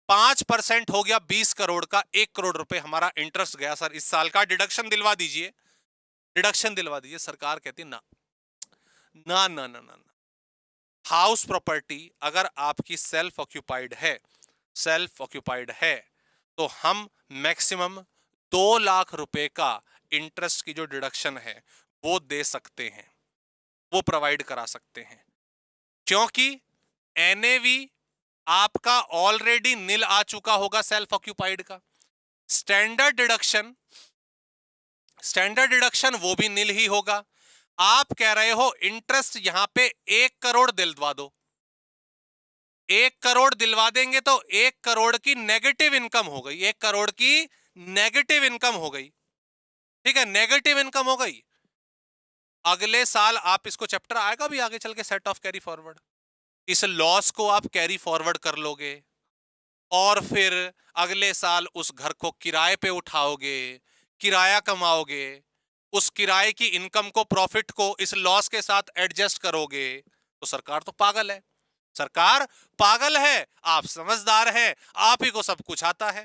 5% हो गया 20 करोड़ का, 1 करोड़ रुपए हमारा इंटरेस्ट गया सर इस साल का, डिडक्शन दिलवा दीजिए, डिडक्शन दिलवा दीजिए। सरकार कहती ना ना ना ना ना, हाउस प्रॉपर्टी अगर आपकी सेल्फ ऑक्यूपाइड है तो हम मैक्सिमम 2 लाख रुपए का इंटरेस्ट की जो डिडक्शन है वो दे सकते हैं, वो प्रोवाइड करा सकते हैं, क्योंकि एनएवी आपका ऑलरेडी नील आ चुका होगा सेल्फ ऑक्यूपाइड का। स्टैंडर्ड डिडक्शन वो भी नील ही होगा। आप कह रहे हो इंटरेस्ट यहां पे 1 करोड़ दिलवा दो, 1 करोड़ दिलवा देंगे तो 1 करोड़ की नेगेटिव इनकम हो गई, 1 करोड़ की नेगेटिव इनकम हो गई, ठीक है, नेगेटिव इनकम हो गई। अगले साल आप इसको, चैप्टर आएगा भी आगे चल के, सेट ऑफ कैरी फॉरवर्ड, इस लॉस को आप कैरी फॉरवर्ड कर लोगे और फिर अगले साल उस घर को किराए पे उठाओगे, किराया कमाओगे, उस किराए की इनकम को, प्रॉफिट को इस लॉस के साथ एडजस्ट करोगे। तो सरकार तो पागल है, सरकार पागल है, आप समझदार हैं, आप ही को सब कुछ आता है।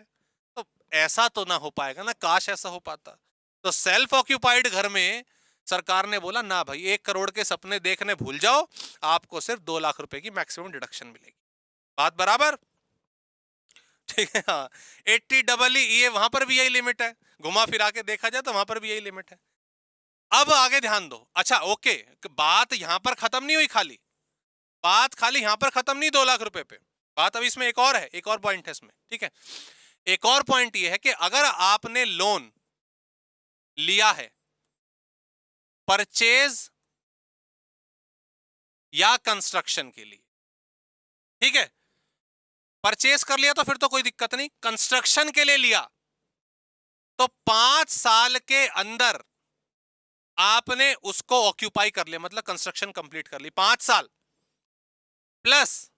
तो ऐसा तो ना हो पाएगा ना, काश ऐसा हो पाता। तो सेल्फ ऑक्यूपाइड घर में सरकार ने बोला ना भाई, 1 करोड़ के सपने देखने भूल जाओ, आपको सिर्फ 2 लाख रुपए की मैक्सिमम डिडक्शन मिलेगी। बात बराबर, ठीक है। हाँ, 80 ये वहां पर भी यही लिमिट है, घुमा फिरा के देखा जाए तो वहां पर भी यही लिमिट है। अब आगे ध्यान दो, अच्छा ओके, बात यहां पर खत्म नहीं हुई, बात खाली यहां पर खत्म नहीं 2 लाख रुपए पे, बात अब इसमें एक और है, एक और पॉइंट है इसमें, ठीक है। एक और पॉइंट ये है कि अगर आपने लोन लिया है परचेज या कंस्ट्रक्शन के लिए, ठीक है, परचेज कर लिया तो फिर तो कोई दिक्कत नहीं, कंस्ट्रक्शन के लिए लिया तो 5 साल के अंदर आपने उसको ऑक्यूपाई कर लिया, मतलब कंस्ट्रक्शन कंप्लीट कर ली 5 साल, प्लस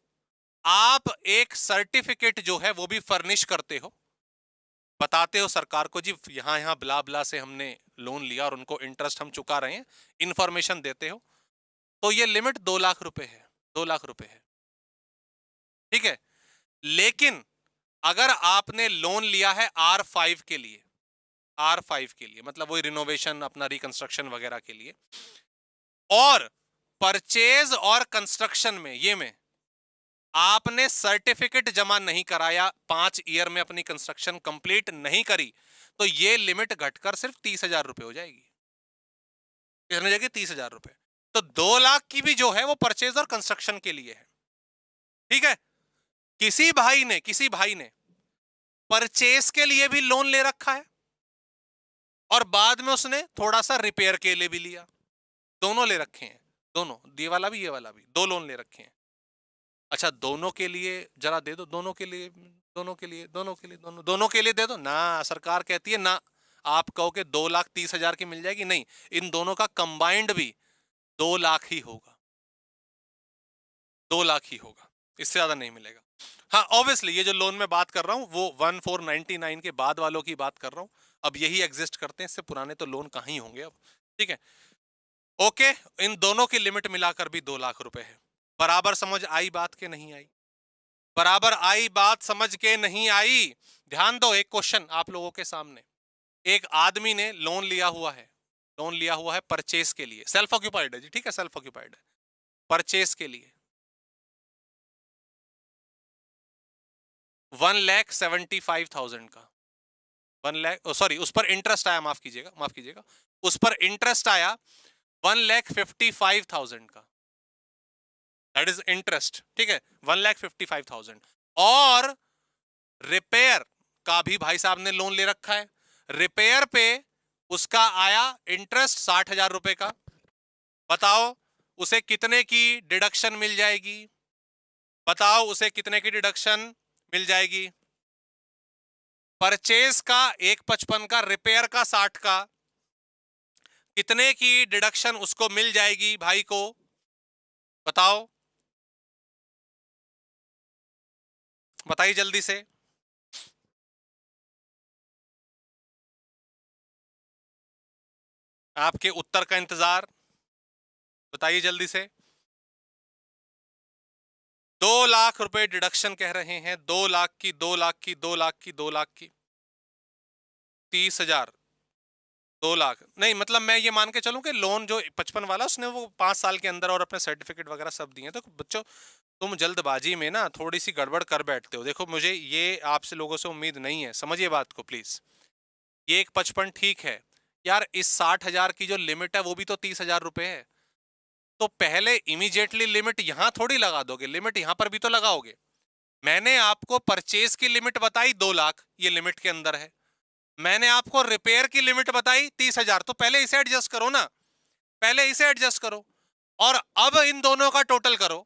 आप एक सर्टिफिकेट जो है वो भी फर्निश करते हो, बताते हो सरकार को जी यहां यहां ब्ला ब्ला से हमने लोन लिया और उनको इंटरेस्ट हम चुका रहे हैं, इंफॉर्मेशन देते हो, तो ये लिमिट 2 लाख रुपए है, 2 लाख रुपए है, ठीक है। लेकिन अगर आपने लोन लिया है R5 के लिए, R5 के लिए मतलब वही रिनोवेशन, अपना रिकंस्ट्रक्शन वगैरह के लिए, और परचेज और कंस्ट्रक्शन में ये में आपने सर्टिफिकेट जमा नहीं कराया, 5 ईयर में अपनी कंस्ट्रक्शन कंप्लीट नहीं करी, तो ये लिमिट घटकर सिर्फ 30,000 रुपए हो जाएगी, कितने जाएगी, 30,000 रुपए। तो 2 लाख की भी जो है वो परचेज और कंस्ट्रक्शन के लिए है, ठीक है। किसी भाई ने परचेज के लिए भी लोन ले रखा है और बाद में उसने थोड़ा सा रिपेयर के लिए भी लिया, दोनों ले रखे हैं, दोनों, ये वाला भी ये वाला भी, 2 लोन ले रखे हैं। अच्छा दोनों के लिए जरा दे दो, दोनों के लिए, दोनों के लिए, दोनों के लिए, दोनों के लिए दे दो ना, सरकार कहती है ना, आप कहो कि 2,30,000 की मिल जाएगी, नहीं, इन दोनों का कंबाइंड भी 2 लाख ही होगा, 2 लाख ही होगा, इससे ज्यादा नहीं मिलेगा। हाँ ऑब्वियसली ये जो लोन में बात कर रहा हूं वो 1499 के बाद वालों की बात कर रहा हूं, अब यही एग्जिस्ट करते हैं, इससे पुराने तो लोन कहाँ ही होंगे अब, ठीक है। ओके, इन दोनों की लिमिट मिलाकर भी 2 लाख रुपए है। बराबर समझ आई बात के नहीं आई, बराबर आई बात समझ के नहीं आई। ध्यान दो, एक क्वेश्चन आप लोगों के सामने, एक आदमी ने लोन लिया हुआ है, लोन लिया हुआ है परचेस के लिए, सेल्फ ऑक्यूपाइड है जी, ठीक है, सेल्फ ऑक्यूपाइड है, परचेस के लिए 1,75,000 का, 1 लाख, सॉरी उस पर इंटरेस्ट आया, माफ कीजिएगा, माफ कीजिएगा, उस पर इंटरेस्ट आया 1,55,000 का, दैट इज इंटरेस्ट, ठीक है, 1,55,000। और रिपेयर का भी भाई साहब ने लोन ले रखा है, रिपेयर पे उसका आया इंटरेस्ट 60,000 रुपए का, बताओ उसे कितने की डिडक्शन मिल जाएगी, बताओ उसे कितने की डिडक्शन मिल जाएगी, परचेज का 1,55 का, रिपेयर का 60 का, कितने की डिडक्शन उसको मिल जाएगी भाई को, बताओ, बताइए जल्दी से, आपके उत्तर का इंतजार, बताइए जल्दी से। 2 लाख रुपए डिडक्शन कह रहे हैं, 2 लाख की, 2 लाख की, 2 लाख की, 2 लाख की, 30,000, 2 लाख नहीं, मतलब मैं ये मान के चलूं कि लोन जो 55 वाला उसने वो 5 साल के अंदर और अपने सर्टिफिकेट वगैरह सब दिए, तो बच्चों तुम जल्दबाजी में ना थोड़ी सी गड़बड़ कर बैठते हो। देखो मुझे ये आपसे लोगों से उम्मीद नहीं है, समझिए बात को प्लीज। ये एक 55 ठीक है यार, इस 60,000 की जो लिमिट है वो भी तो 30,000 रुपए है। तो पहले इमीडिएटली लिमिट यहां थोड़ी लगा दोगे, लिमिट यहां पर भी तो लगाओगे। मैंने आपको परचेज की लिमिट बताई 2 लाख, ये लिमिट के अंदर है। मैंने आपको रिपेयर की लिमिट बताई 30,000, तो पहले इसे एडजस्ट करो ना, पहले इसे एडजस्ट करो और अब इन दोनों का टोटल करो।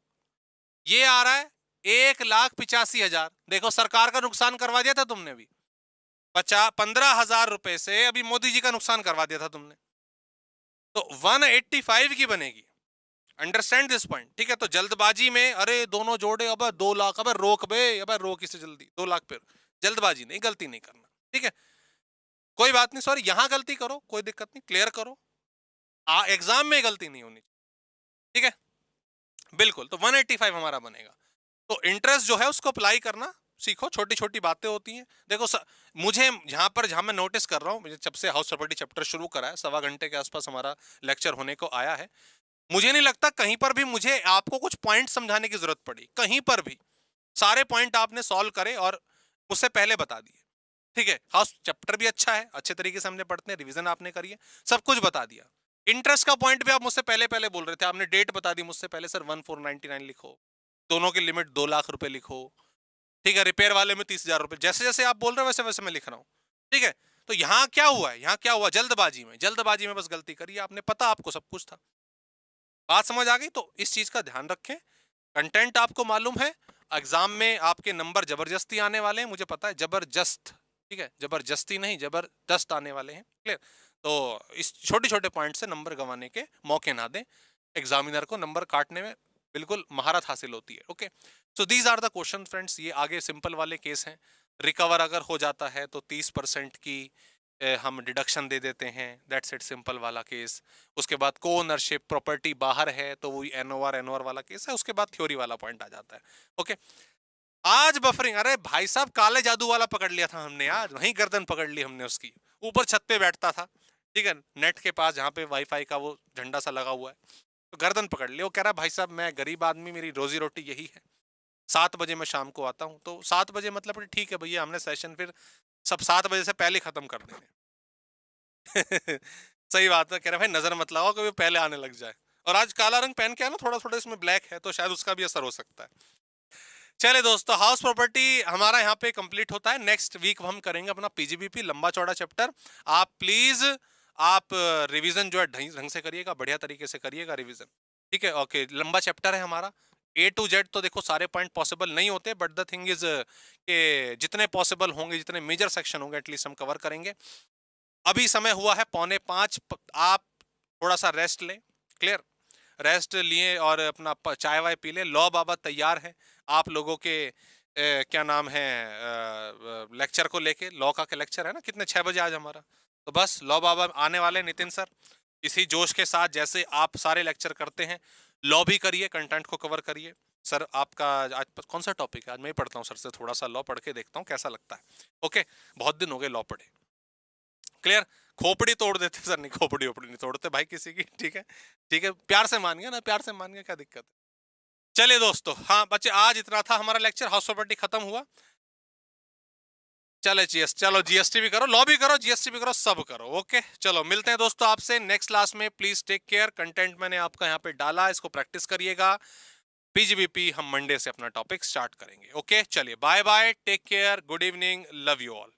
ये आ रहा है 1,85,000। देखो सरकार का नुकसान करवा दिया था तुमने भी, 15,000 रुपए से अभी मोदी जी का नुकसान करवा दिया था तुमने। तो 185 की बनेगी, अंडरस्टैंड दिस पॉइंट, ठीक है। तो जल्दबाजी में अरे दोनों जोड़े, अब 2 लाख, अब रोक बे, अब रोक इसे जल्दी, 2 लाख पे जल्दबाजी नहीं, गलती नहीं करना, ठीक है। कोई बात नहीं, सॉरी, यहां गलती करो कोई दिक्कत नहीं, क्लियर करो, एग्जाम में गलती नहीं होनी, ठीक है, बिल्कुल। तो 185 हमारा बनेगा। तो इंटरेस्ट जो है उसको अप्लाई करना सीखो, छोटी छोटी बातें होती हैं। देखो मुझे यहाँ पर जहां मैं नोटिस कर रहा हूँ, जब से हाउस प्रॉपर्टी चैप्टर शुरू करा है, 1.25 घंटे के आसपास हमारा लेक्चर होने को आया है, मुझे नहीं लगता कहीं पर भी मुझे आपको कुछ पॉइंट समझाने की जरूरत पड़ी, कहीं पर भी सारे पॉइंट आपने सॉल्व करे और मुझसे पहले बता दिए, ठीक है। हाउस चैप्टर भी अच्छा है, अच्छे तरीके से हमने पढ़ते हैं, रिवीजन आपने करी है, सब कुछ बता दिया। इंटरेस्ट का पॉइंट भी आप मुझसे पहले पहले बोल रहे थे, आपने डेट बता दी मुझसे पहले, सर 1499 लिखो, दोनों की लिमिट 2 लाख रुपए लिखो, ठीक है। रिपेयर वाले में 30,000 रुपए, जैसे जैसे आप बोल रहे हो वैसे वैसे मैं लिख रहा हूँ, ठीक है। तो यहाँ क्या हुआ है, यहाँ क्या हुआ, जल्दबाजी में बस गलती करी आपने, पता आपको सब कुछ था। बात समझ आ गई? तो इस चीज का ध्यान रखें, कंटेंट आपको मालूम है, एग्जाम में आपके नंबर जबरदस्ती आने वाले हैं, मुझे पता है, जबरदस्त, ठीक है, जबरदस्ती नहीं जबरदस्त आने वाले हैं, क्लियर। तो इस छोटे छोटे पॉइंट से नंबर गंवाने के मौके ना दें, एग्जामिनर को नंबर काटने में बिल्कुल महारत हासिल होती है, okay. So these are the question friends. ये आगे सिंपल वाले केस हैं, रिकवर अगर हो जाता है तो 30% की हम डिडक्शन दे देते हैं, दैट्स इट, सिंपल वाला केस। उसके बाद को ओनरशिप, प्रॉपर्टी बाहर है तो वही एनओआर वाला केस है, उसके बाद थ्योरी वाला पॉइंट आ जाता है, ओके। आज बफरिंग, अरे भाई साहब काले जादू वाला पकड़ लिया था हमने, आज वहीं गर्दन पकड़ ली हमने उसकी, ऊपर छत पे बैठता था, ठीक है, नेट के पास जहाँ पे वाईफाई का वो झंडा सा लगा हुआ है, तो गर्दन पकड़ लिया। वो कह रहा भाई साहब मैं गरीब आदमी, मेरी रोजी रोटी यही है, 7 बजे मैं शाम को आता हूँ। तो 7 बजे मतलब ठीक है भैया, हमने सेशन फिर सब 7 बजे से पहले खत्म कर देंगे। सही बात है, कह रहे भाई नजर मत लगाओ कभी पहले आने लग जाए। और आज काला रंग पहन के है ना, थोड़ा थोड़ा इसमें ब्लैक है, तो शायद उसका भी असर हो सकता है। चले दोस्तों, हाउस प्रॉपर्टी हमारा यहाँ पे कंप्लीट होता है। नेक्स्ट वीक हम करेंगे अपना पीजीबीपी लंबा चौड़ा चैप्टर। आप प्लीज आप रिवीजन जो है ढंग से करिएगा, बढ़िया तरीके से करिएगा रिवीजन, ठीक है, ओके। लंबा चैप्टर है हमारा, A to Z तो देखो सारे पॉइंट पॉसिबल नहीं होते, बट द थिंग इज कि जितने पॉसिबल होंगे, जितने मेजर सेक्शन होंगे एटलीस्ट हम कवर करेंगे। अभी समय हुआ है 4:45, आप थोड़ा सा रेस्ट लें, क्लियर, रेस्ट लिए और अपना चाय वाय पी ले। लॉ बाबा तैयार है आप लोगों के क्या नाम है लेक्चर को लेके, लॉ का लेक्चर है ना, कितने 6 बजे आज हमारा, तो बस लॉ बाबा आने वाले, नितिन सर इसी जोश के साथ जैसे आप सारे लेक्चर करते हैं, लॉ भी करिए, कंटेंट को कवर करिए। सर आपका आज कौन सा टॉपिक है? आज मैं ही पढ़ता हूँ सर से, थोड़ा सा लॉ पढ़ के देखता हूँ कैसा लगता है, ओके। बहुत दिन हो गए लॉ पढ़े, क्लियर। खोपड़ी तोड़ देते सर, नहीं खोपड़ी ओपड़ी नहीं तोड़ते भाई किसी की, ठीक है, ठीक है, प्यार से मान गया ना, प्यार से मान गया, क्या दिक्कत है। चलिए दोस्तों, हाँ बच्चे आज इतना था हमारा लेक्चर, हाउस प्रॉपर्टी खत्म हुआ। चले चलो जीएसटी भी करो, लॉ भी करो, जीएसटी भी करो, सब करो, ओके। चलो मिलते हैं दोस्तों आपसे नेक्स्ट क्लास में, प्लीज टेक केयर। कंटेंट मैंने आपका यहाँ पे डाला, इसको प्रैक्टिस करिएगा। पीजीबीपी हम मंडे से अपना टॉपिक स्टार्ट करेंगे, ओके। चलिए bye bye, take care, good evening, love you all.